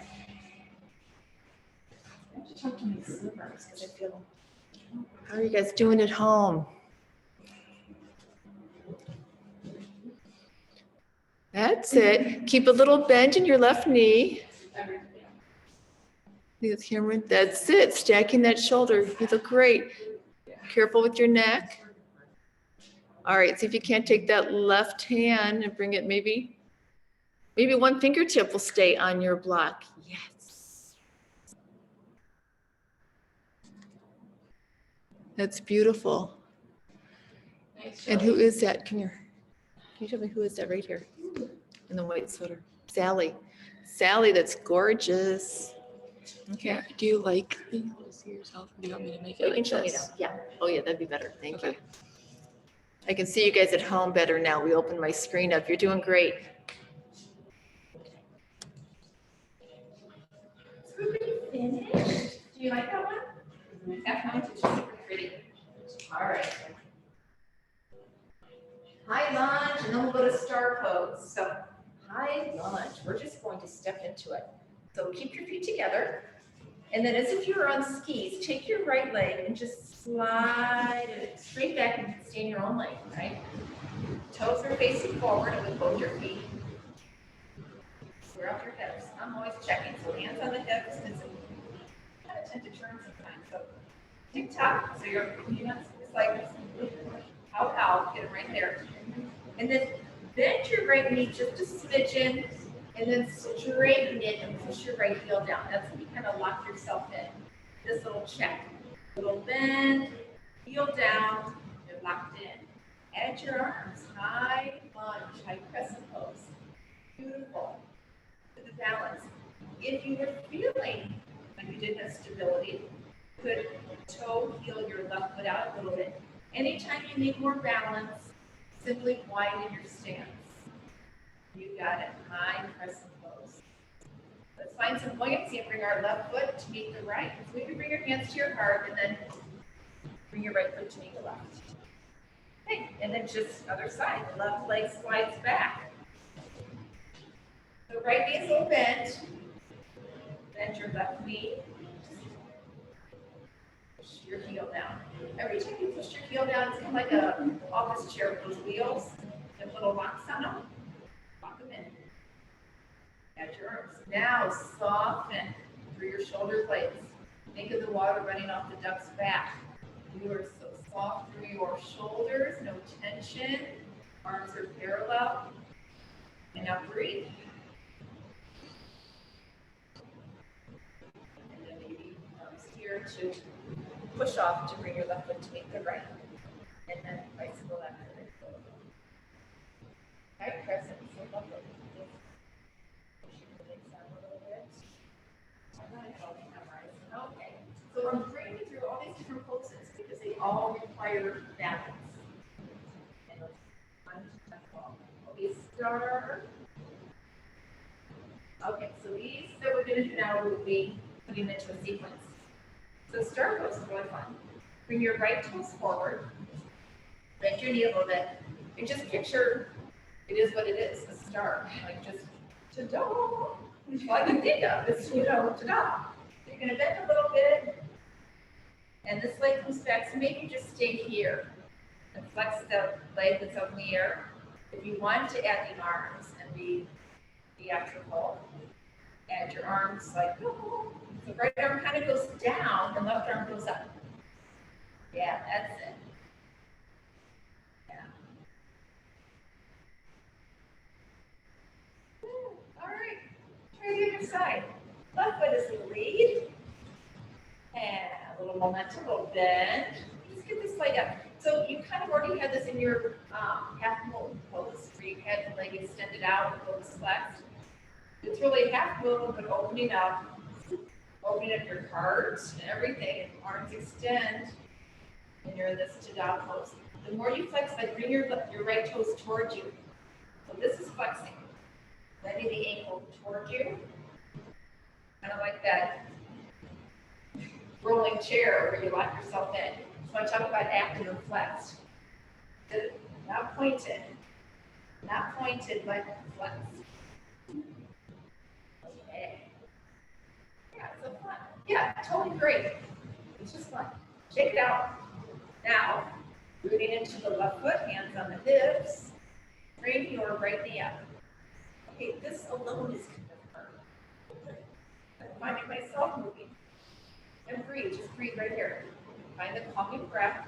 have to talk to my slippers because I feel. How are you guys doing at home? That's it. Keep a little bend in your left knee. Cameron, that's it. Stacking that shoulder. You look great. Careful with your neck. All right, see if you can't take that left hand and bring it maybe one fingertip will stay on your block. Yes. That's beautiful. Nice. And who is that? Come here. Can you tell me who is that right here in the white sweater? Sally. Sally, that's gorgeous. Okay. Yeah. Do you like being able to see yourself? Or do you want me to make it You like can show me this? now. Yeah. Oh yeah, that'd be better. Thank you. I can see you guys at home better now. We opened my screen up. You're doing great. So we're pretty finished. Do you like that one? That one is super pretty. All right. High lunge, and then we'll go to star pose. So high lunge, we're just going to step into it. So keep your feet together. And then as if you were on skis, take your right leg and just slide it straight back and stay in your own lane, right? Toes are facing forward with both your feet. Square up your hips. I'm always checking. So hands on the hips, because I kind of tend to turn sometimes. So tick tock. So you're just like how, get it right there. And then bend your right knee just a smidgen, and then straighten it and push your right heel down. That's when you kind of lock yourself in. This little check. Little bend, heel down, you're locked in. Add your arms, high lunge, high crescent pose. Beautiful. To the balance. If you were feeling like you didn't have stability, you could toe heel your left foot out a little bit. Anytime you need more balance, simply widen your stance. You got it. High crescent pose. Let's find some buoyancy and bring our left foot to meet the right. So maybe bring your hands to your heart and then bring your right foot to meet the left. Okay, and then just other side. The left leg slides back. So right knee is a little bent. Bend your left knee. Push your heel down. Every time you push your heel down, it's kind of like an office chair with those wheels and little locks on them. Lock them in. Add your arms. Now soften through your shoulder blades. Think of the water running off the duck's back. You are so soft through your shoulders, no tension. Arms are parallel. And now breathe. And then maybe arms here to push off to bring your left foot to meet the right. And then bicycle that to the right. Right, crescent, so lovely. Okay, so I'm bringing you through all these different poses because they all require balance. And we start. Okay, so these that we're going to do now will be putting into a sequence. So star pose is really fun. Bring your right toes forward, bend your knee a little bit, and just picture it is what it is, a star. Like just ta-da! All I can think of is, ta-da! You're going to bend a little bit, and this leg comes back. So maybe just stay here and flex the leg that's up in the air. If you want to add the arms and be theatrical, add your arms like, oh. So right arm kind of goes down, and left arm goes up. Yeah, that's it. Yeah. All right. Try the other side. Left foot is the lead. And a little momentum, a little bend. Just get this leg up. So you kind of already had this in your half move pose, where you had the leg extended out with both flexed. It's really half move, but opening up your heart and everything. Arms extend, and you're in this ta-da pose. The more you flex, like bring your right toes towards you. So this is flexing. Letting the ankle toward you. Kind of like that rolling chair where you lock yourself in. So I talk about active and flexed. Not pointed, but flexed. Okay. Yeah, it's so fun. Yeah, totally great. It's just fun. Check it out. Now, rooting into the left foot, hands on the hips. Bring your right knee up. Okay, this alone is kind of hard. I'm finding myself moving. And breathe, just breathe right here. Find the calming breath.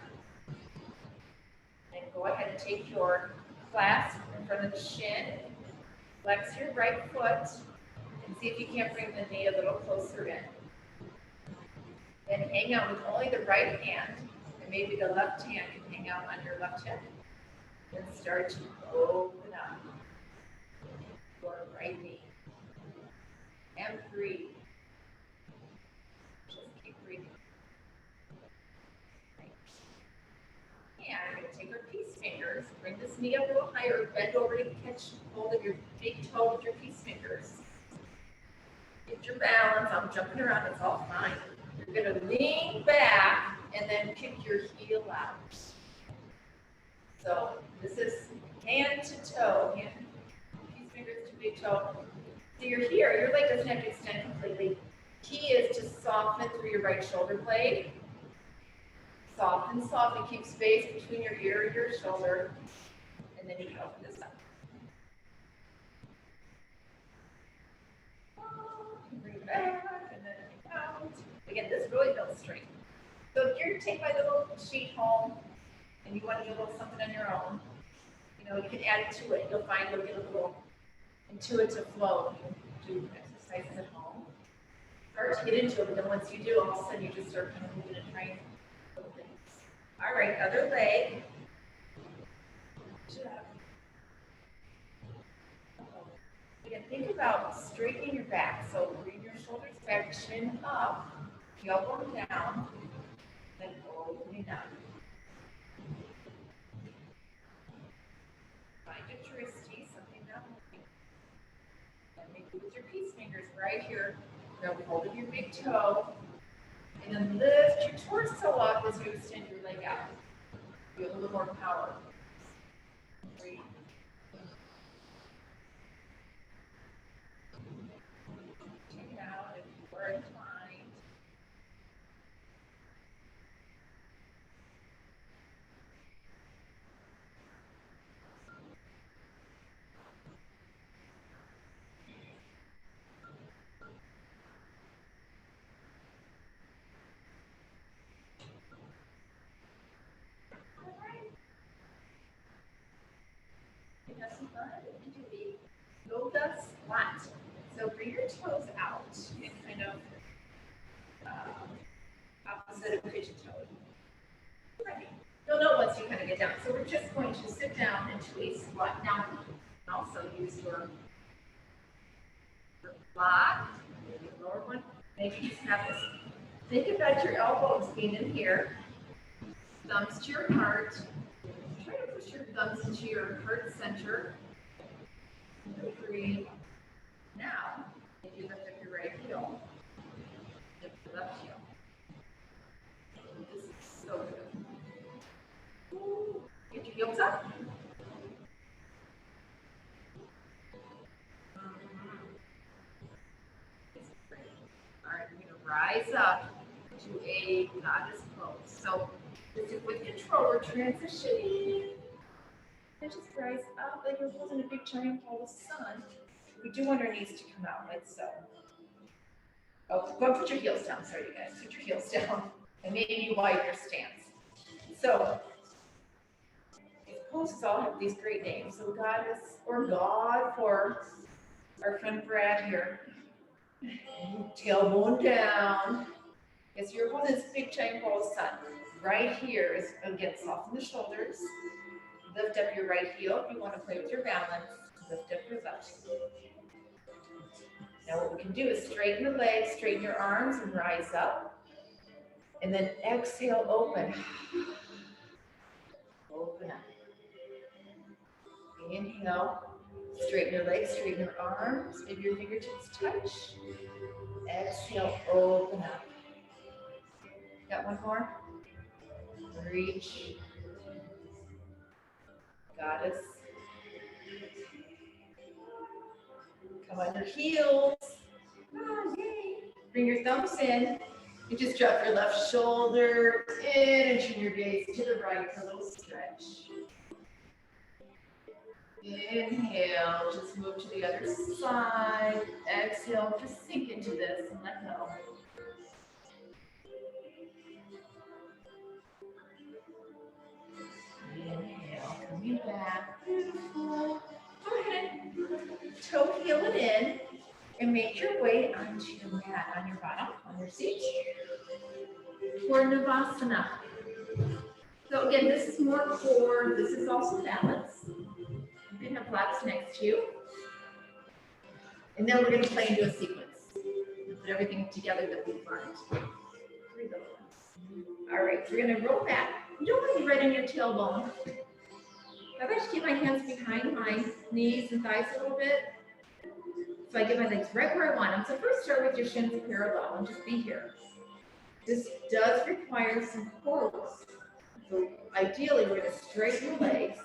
And go ahead and take your clasp in front of the shin. Flex your right foot. And see if you can't bring the knee a little closer in. Then hang out with only the right hand. And maybe the left hand can hang out on your left hip. And start to open up your right knee. And breathe. Just keep breathing. Right. And we're going to take our peace finger bring this knee up a little higher, bend over to catch hold of your big toe with your peace fingers. Get your balance. I'm jumping around, it's all fine. You're gonna lean back and then kick your heel out. So this is hand to toe, peace fingers to big toe. So you're here, your leg doesn't have to extend completely. Key is to soften through your right shoulder blade. Soften, soften, keep space between your ear and your shoulder. And then you can open this up. Bring it back, and then out. Again, this really builds strength. So if you're to take my little sheet home, and you want to do a little something on your own, you know, you can add it to it. You'll find you'll get a little intuitive flow when you do exercises at home. Start to get into it, but then once you do, all of a sudden you just start kind of moving and trying little things. All right, other leg. Again, think about straightening your back. So bring your shoulders back, chin up, elbow down, then opening up. Find a twisty, something not moving. And maybe with your peace fingers right here, grab hold of your big toe, and then lift your torso up as you extend your leg out. You have a little more power. Breathe. Take it out if you are inclined. Have some fun. You can do the yoga squat. So bring your toes out and kind of opposite of pigeon toed. Right. You'll know once you kind of get down. So we're just going to sit down into a squat. Now, you can also use your block, maybe the lower one. Maybe you have this. Think about your elbows being in here, thumbs to your heart. Try to push your thumbs into your heart center. Breathe. Now, if you lift up your right heel, lift your left heel. This is so good. Get your heels up. All right, we're going to rise up to a goddess pose. So, this is with control, we're transitioning. And just rise up like you're holding a big giant ball of sun. We do want our knees to come out like so. Oh, go and put your heels down. Sorry, you guys. Put your heels down. And maybe you widen your stance. So, these poses all have these great names. So, goddess or God for our friend Brad here. Tailbone down. As you're holding this big giant ball of sun. Right here is, again, soften the shoulders. Lift up your right heel if you want to play with your balance. Lift up your left. Now what we can do is straighten the legs, straighten your arms, and rise up. And then exhale, open. Open up. Inhale, straighten your legs, straighten your arms. Maybe your fingertips touch. Exhale, open up. Got one more? Reach. Goddess. Come on your heels. Oh, yay. Bring your thumbs in. You just drop your left shoulder in and turn your gaze to the right for a little stretch. Inhale, just move to the other side. Exhale, just sink into this and let go. Inhale, coming back. Beautiful. Go ahead. Toe heel it in and make your way onto your mat, on your bottom, on your seat. For Navasana. So again, this is more core. This is also balance. You can have blocks next to you. And then we're going to play into a sequence. Put everything together that we've learned. All right, so we're going to roll back. You don't want to be right in your tailbone. I like to keep my hands behind my knees and thighs a little bit. So I get my legs right where I want them. So first start with your shins parallel and just be here. This does require some pulls. So ideally, we're going to straighten your legs.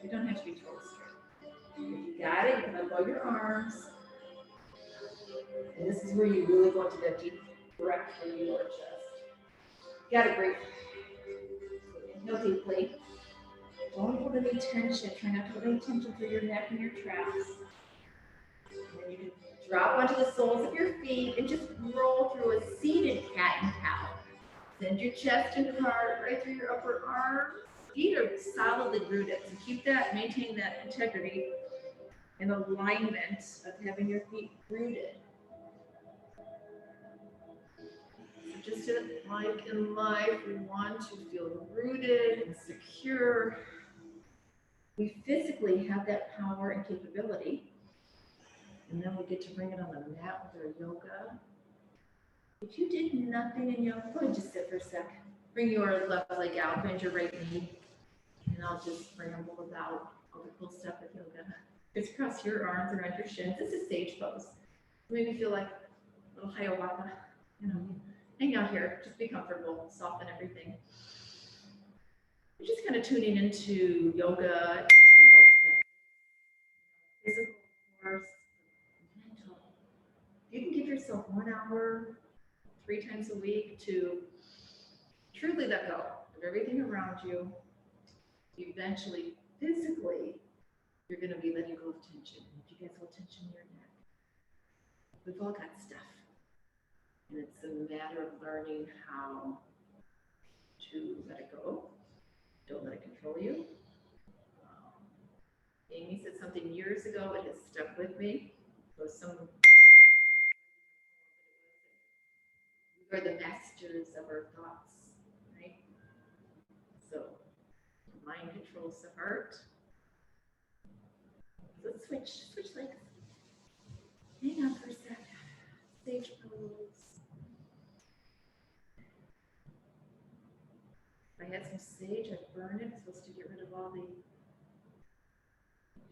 You don't have to be totally straight. If you got it, you can let go your arms. And this is where you really go into that deep breath for your chest. You got to breathe. So inhale deeply. Don't hold any tension. Try not to hold any tension through your neck and your traps. And then you can drop onto the soles of your feet and just roll through a seated cat and cow. Send your chest and heart right through your upper arms. Feet are solidly rooted, so keep that, maintain that integrity and alignment of having your feet rooted. So just like in life, we want to feel rooted and secure. We physically have that power and capability, and then we get to bring it on the mat with our yoga. If you did nothing in yoga, go ahead and just sit for a sec. Bring your left leg out, bend your right knee, and I'll just ramble about all the cool stuff with yoga. Just cross your arms around your shins. This is sage pose. Maybe feel like a little hiawatha, hang out here, just be comfortable, soften everything. You're just kind of tuning into yoga and physical, of course, mental. You can give yourself 1 hour, 3 times a week to truly let go of everything around you. Eventually, physically, you're going to be letting go of tension. If you guys hold tension in your neck, we've all got stuff. And it's a matter of learning how to let it go. Don't let it control you. Amy said something years ago, it has stuck with me. It was we are the masters of our thoughts, right? So mind controls the heart. Let's switch legs. Hang on for a sec. Sage pose. If I had some sage, I'd burn it. It's supposed to get rid of all the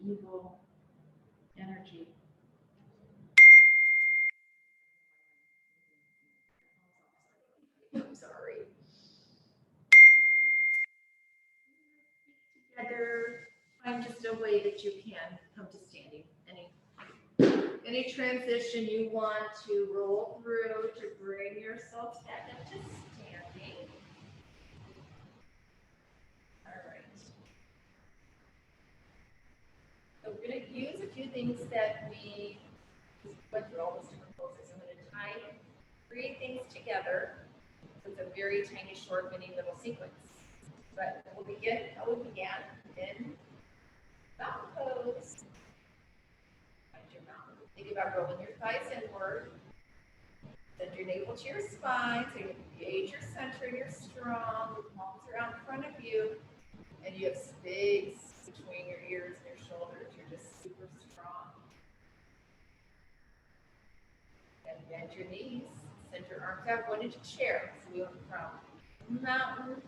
evil energy. I'm sorry. Together, find just a way that you can come to standing. Any transition you want to roll through to bring yourself back up to standing. All right. So we're going to use a few things that we went through all those different poses. I'm going to tie 3 things together. So it's a very tiny, short, mini little sequence. But we'll begin how we began in mountain pose. Find your mountain. Think about rolling your thighs inward. Send your navel to your spine, so you engage your center, you're strong, the palms are out in front of you, and you have space between your ears and your shoulders. You're just super strong. And bend your knees, send your arms out, go into chair. So we went from mountain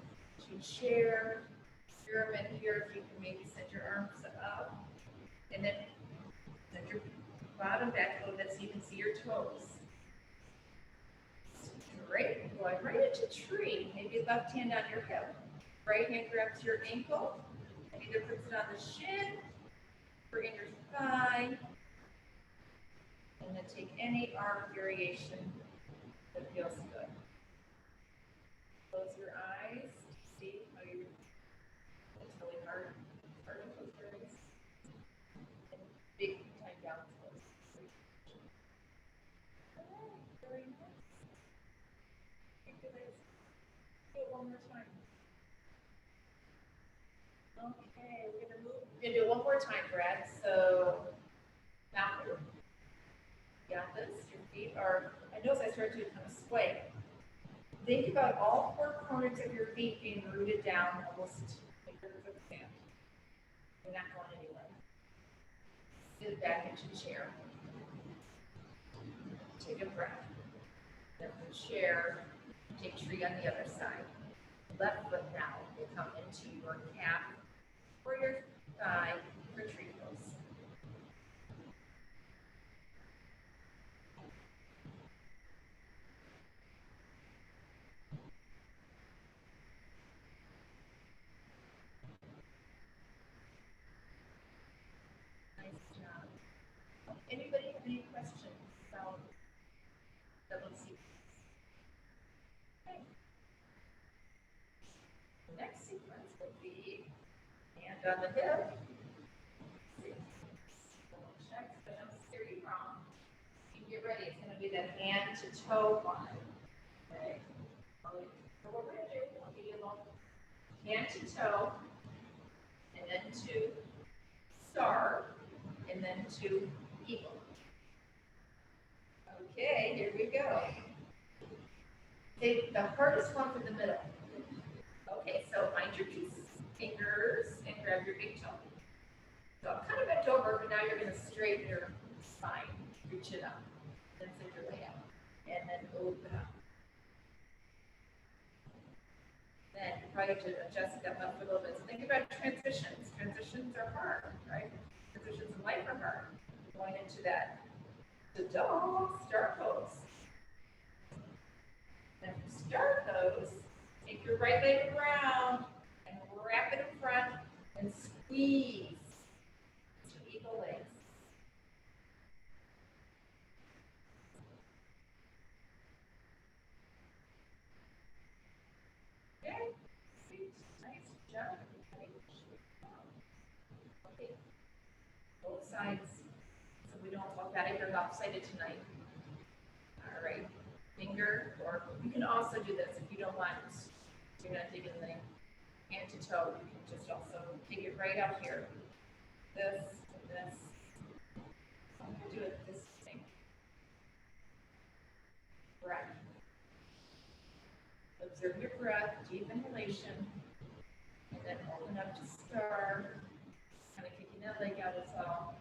to chair. Experiment here if you can maybe send your arms up, and then send your bottom back a little bit so you can see your toes. Great, going right into tree. Maybe left hand on your hip. Right hand grabs your ankle and either puts it on the shin or in your thigh. And then take any arm variation that feels good. Close your eyes. See how you, it's really hard to close your eyes. And big time down close. Very nice. Do it one more time. Okay, we're gonna do it one more time, Brad. So mountain. Got this. Your feet are, I notice I start to kind of sway. Think about all 4 corners of your feet being rooted down almost like you're in the sand. You're not going anywhere. Sit back into chair. Take a breath. Then from chair, take tree on the other side. Left foot now will come into your calf warrior thigh for tree pose. Nice job. Anybody have any questions about double sequence? Okay. The next sequence will be hand on the hip. Check, so don't steer you wrong. You get ready. It's going to be that hand to toe one. Okay. So what we're going to do, I'll give you a little hand to toe, and then to star, and then to eagle. Okay, here we go. Take the hardest one from the middle. Okay, so find your fingers and grab your big toe. So I'm kind of bent over, but now you're going to straighten your spine, reach it up, then send your way out, and then open up. Then try to adjust them up a little bit. So think about transitions. Transitions are hard, right? Transitions in life are hard. Going into that the dog star pose. Then from star pose, take your right leg around and wrap it in front and squeeze to eagle legs. Okay, sweet, nice job. Okay, both sides, so we don't look at it, you're lopsided tonight. All right, finger, or you can also do this if you don't want, you're not digging the hand to toe, you can just also take it right out here. This, this. I'm going to do it this thing. Breath. Observe your breath, deep inhalation, and then open up to star. Kind of kicking that leg out as well.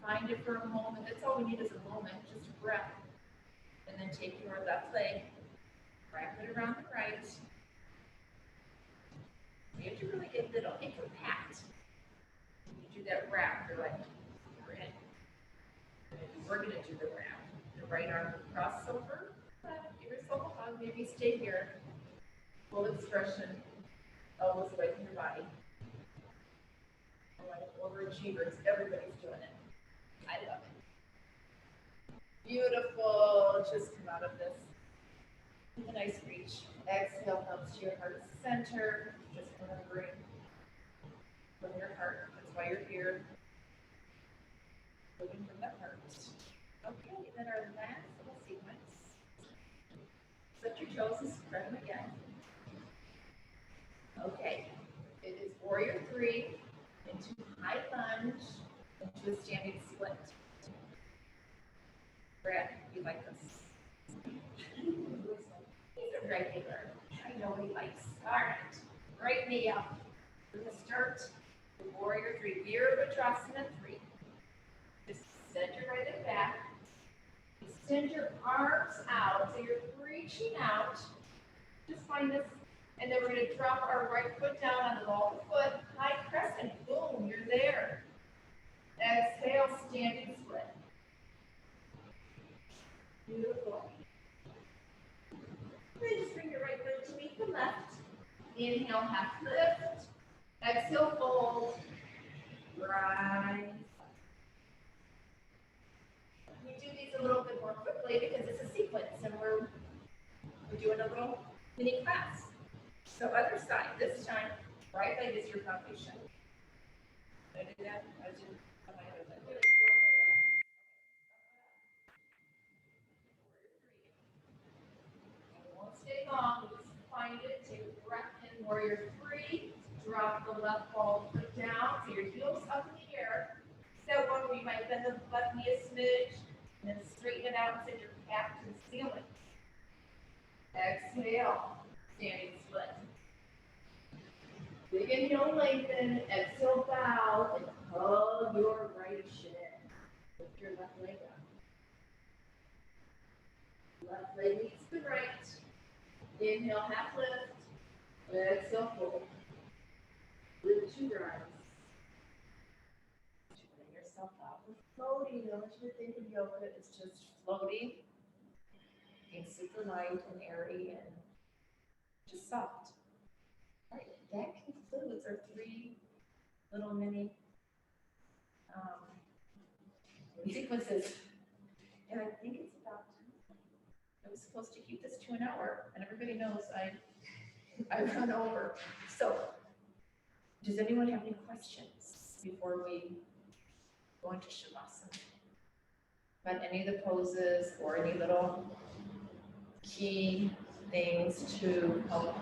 Find it for a moment. That's all we need is a moment, just a breath. And then take your left leg, wrap it around the right. You have to really get little and compact. You do that wrap, you're like, you're in. We're going to do the wrap. The right arm cross over, give yourself a hug, maybe stay here. Full expression, elbows away from your body. Like overachievers, everybody's doing it. I love it. Beautiful. Just come out of this with a nice reach. Exhale helps your heart center. Just remembering from your heart. That's why you're here. Moving from the heart. Okay, then our last little sequence. Set your toes and spread them again. Okay, it is warrior three into high lunge into a standing split. Brad, you like this? He's a regular. I know he likes. All right, right knee up. We're going to start the warrior three, Virabhadrasana 3. Just send your right leg back. Extend your arms out, so you're reaching out. Just find this. And then we're going to drop our right foot down on the ball of the foot, high crescent, boom, you're there. Exhale, standing split. Beautiful. Then just bring your right foot to meet the left. Inhale, half lift. Exhale, fold. Rise. We do these a little bit more quickly because it's a sequence and we're doing a little mini class. So other side, this time, right leg is your foundation. Did I do that? I did. I might have done that. It won't stay long. Just find it. Take a breath in. Warrior three. Drop the left ball foot down. So your heels up in the air. So one where you might bend the left knee a smidge, and then straighten it out and send your calf to the ceiling. Exhale. Standing split. Big inhale, lengthen. Exhale, bow, and hug your right shin. Lift your left leg up. Left leg meets the right. Inhale, half lift. Exhale, fold. Lift to rise. Floating, I want you to think of yoga as just floating, being super light and airy and just soft. All right, that concludes our 3 little mini sequences. And I think it's about time. I was supposed to keep this to an hour, and everybody knows I run over. So, does anyone have any questions before we go into Shavasana? About any of the poses or any little key things to help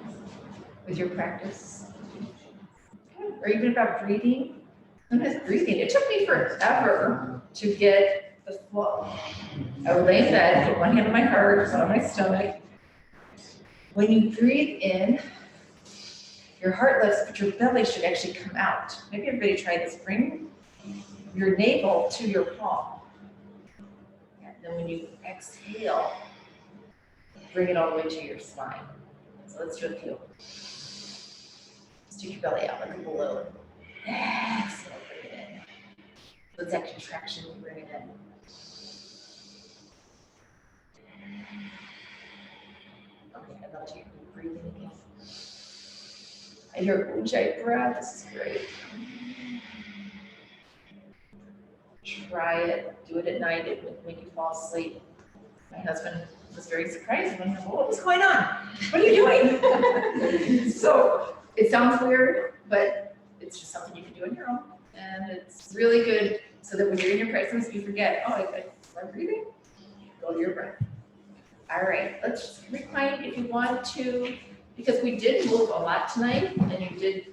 with your practice? Or even about breathing? Sometimes breathing, it took me forever to get the flow. I would lay in bed, put one hand on my heart, one on my stomach. When you breathe in, your heart lifts, but your belly should actually come out. Maybe everybody try this. Bring your navel to your palm. And then when you exhale, bring it all the way to your spine. So let's do a few. Stick your belly out like a balloon. Exhale, bring it in. Let that contraction, bring it in. Okay, I'd love to hear you breathing again. I hear Ujjayi breath. This is great. Try it. Do it at night. It would make you fall asleep. My husband was very surprised when he said, well, what was going on? What are you doing? So it sounds weird, but it's just something you can do on your own. And it's really good so that when you're in your presence, you forget, oh, I'm breathing. Go to your breath. All right, let's just recline if you want to, because we did move a lot tonight, and you did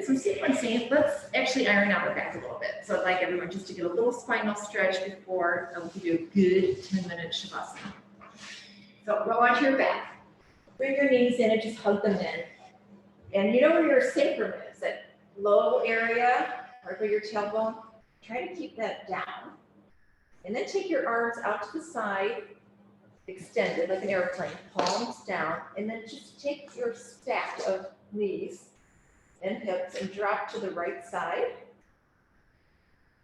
some sequencing. Let's actually iron out our back a little bit. So I'd like everyone just to get a little spinal stretch before we do a good 10-minute Shavasana. So roll onto your back. Bring your knees in and just hug them in. And you know where your sacrum is, that low area, right by your tailbone? Try to keep that down. And then take your arms out to the side, extended like an airplane, palms down, and then just take your stack of knees and hips and drop to the right side.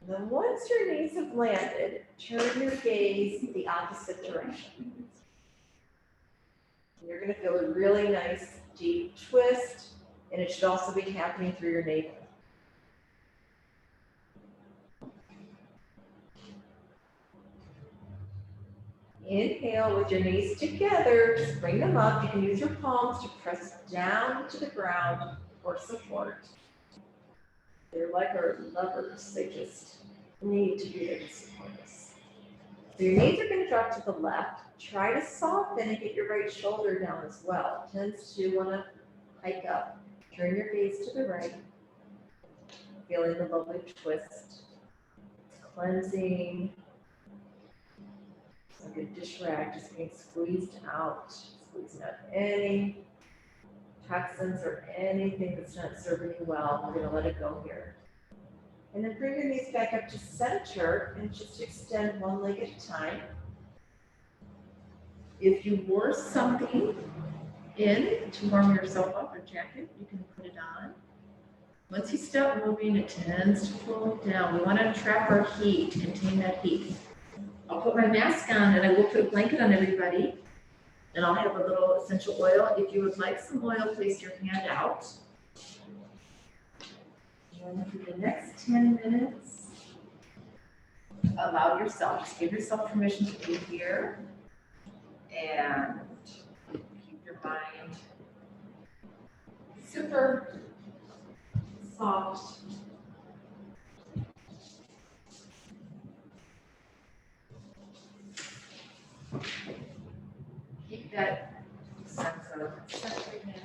And then once your knees have landed, turn your gaze the opposite direction. And you're going to feel a really nice deep twist, and it should also be happening through your navel. Inhale with your knees together, just bring them up. You can use your palms to press down to the ground for support. They're like our levers, they just need to be there to support us. So your knees are going to drop to the left. Try to soften and get your right shoulder down as well. It tends to want to hike up. Turn your gaze to the right. Feeling the lovely twist. It's cleansing. It's like a dish rag just being squeezed out. Squeezing out any toxins or anything that's not serving you well. We're going to let it go here. And then bring your knees back up to center and just extend one leg at a time. If you wore something in to warm yourself up, a jacket, you can put it on. Once you stop moving, it tends to pull down. We want to trap our heat, contain that heat. I'll put my mask on and I will put a blanket on everybody. And I'll have a little essential oil. If you would like some oil, place your hand out. And for the next 10 minutes, allow yourself, just give yourself permission to be here and keep your mind super soft. Keep that sense of centeredness.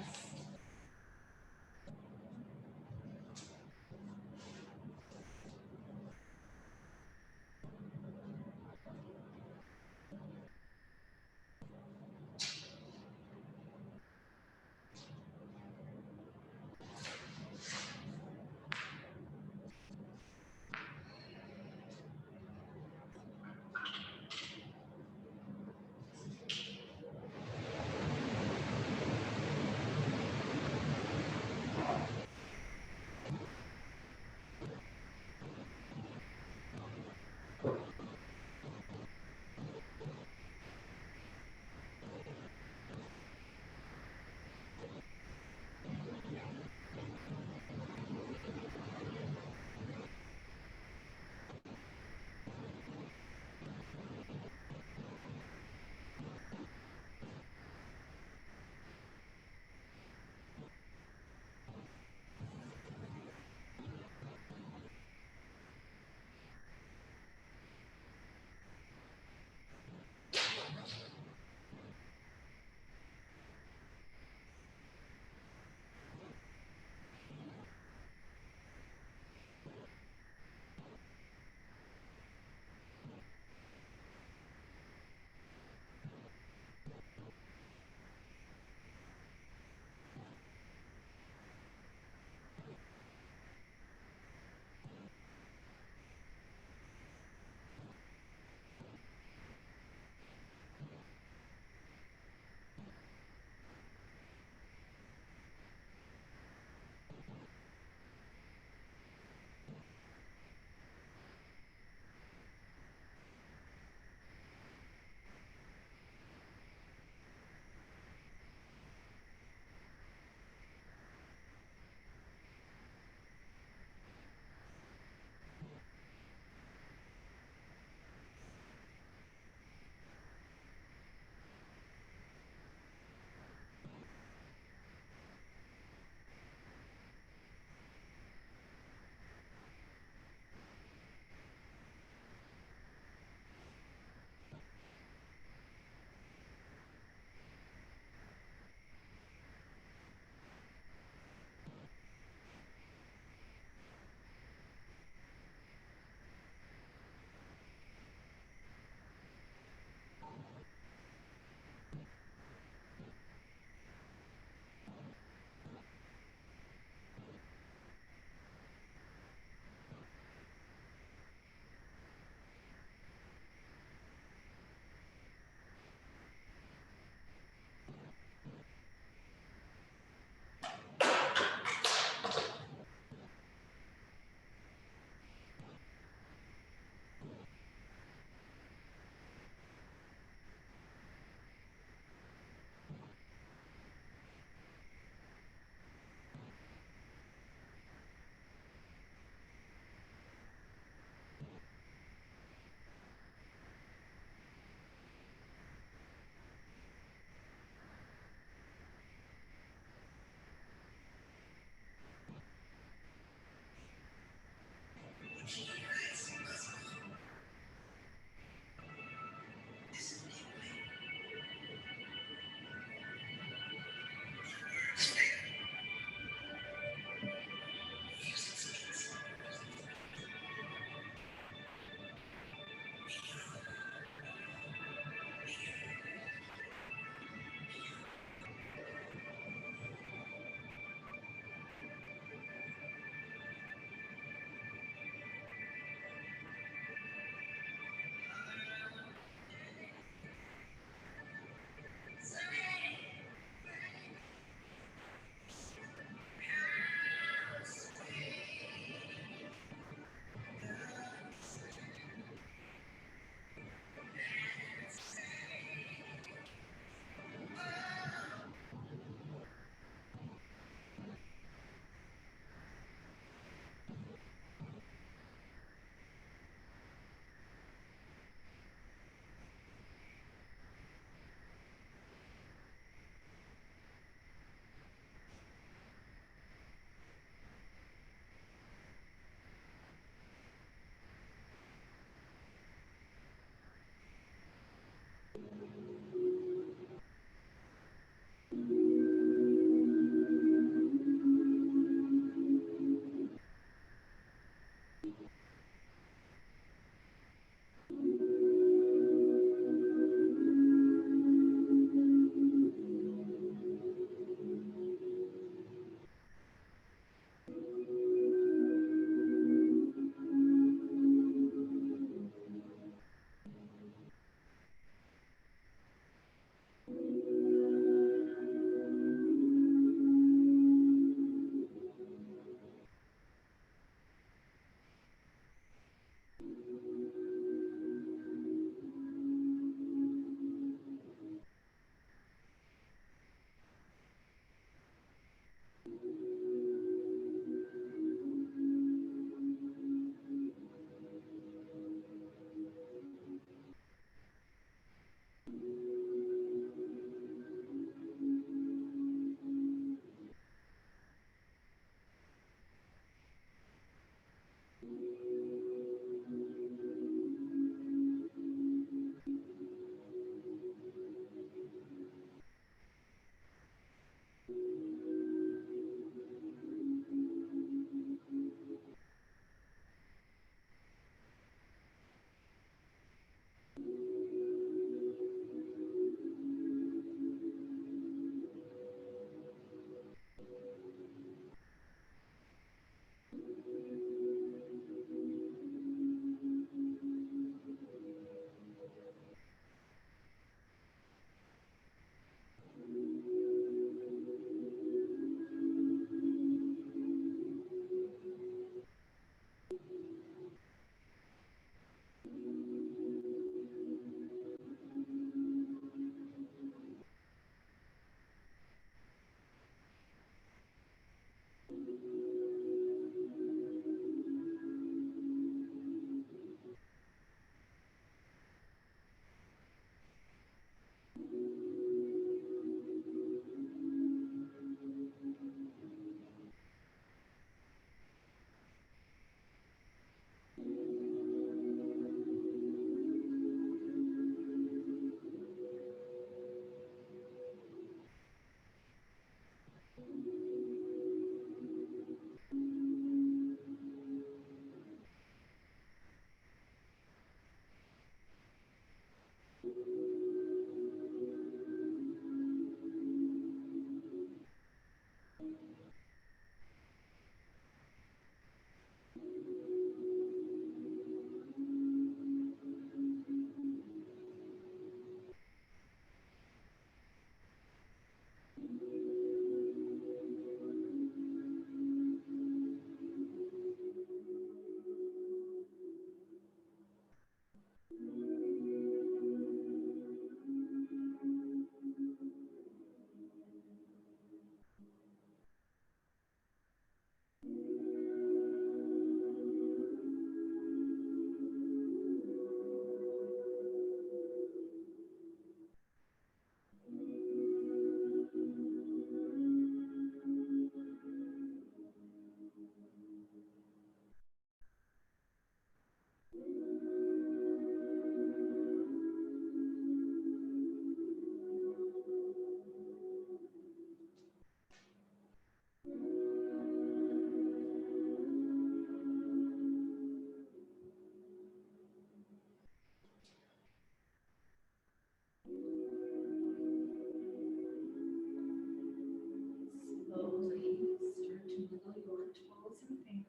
slowly go to toes and fingers.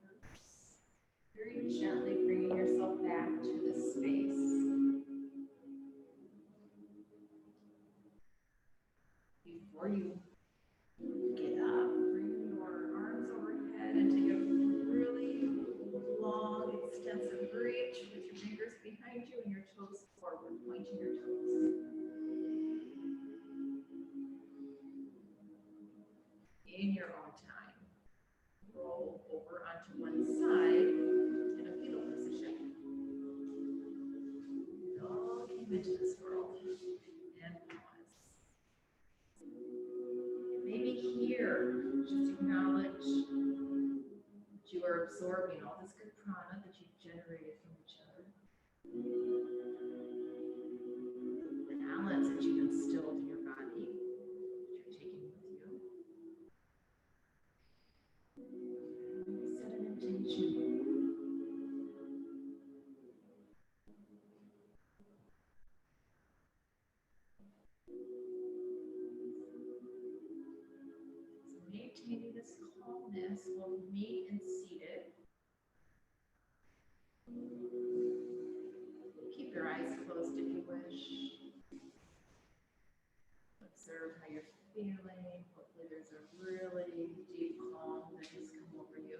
Very gently bringing yourself back to this space. Before you get up, bring your arms overhead and take a really long, extensive reach with your fingers behind you and your toes forward, pointing your toes. In your own time, roll over onto one side in a fetal position. We all came into this world and pause. Maybe here, just acknowledge that you are absorbing all this good prana that you've generated from each other. The balance that you've instilled in your body, that you're taking with you. Maybe set an intention. So maintaining this calmness while we meet and seated. Keep your eyes closed if you wish. Observe how you're feeling. Hopefully there's a really deep calm that has come over you.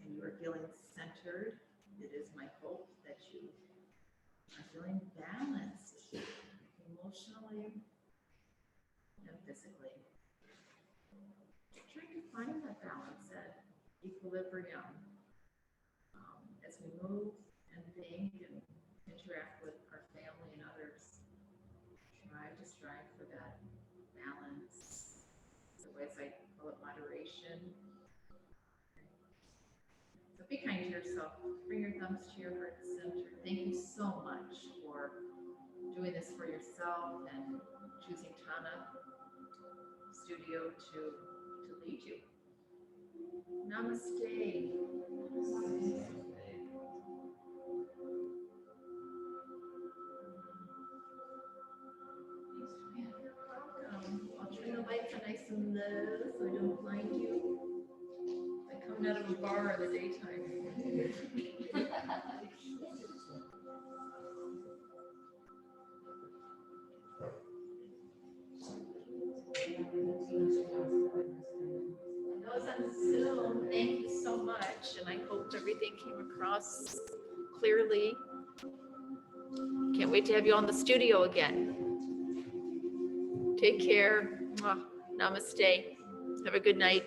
And you are feeling centered. It is my hope that you are feeling balanced emotionally and physically. Trying to find that balance, that equilibrium as we move and think and interact with our family and others. Try to strive for that balance. Otherwise, I call it moderation. So be kind to yourself. Bring your thumbs to your heart center. Thank you so much for doing this for yourself and choosing Tana Studio to lead you. Namaste. You're welcome. I'll turn the lights on nice and low so I don't blind you. I come out of a bar in the daytime. Those on Zoom, thank you so much, and I hope everything came across clearly. Can't wait to have you on the studio again. Take care. Namaste. Have a good night.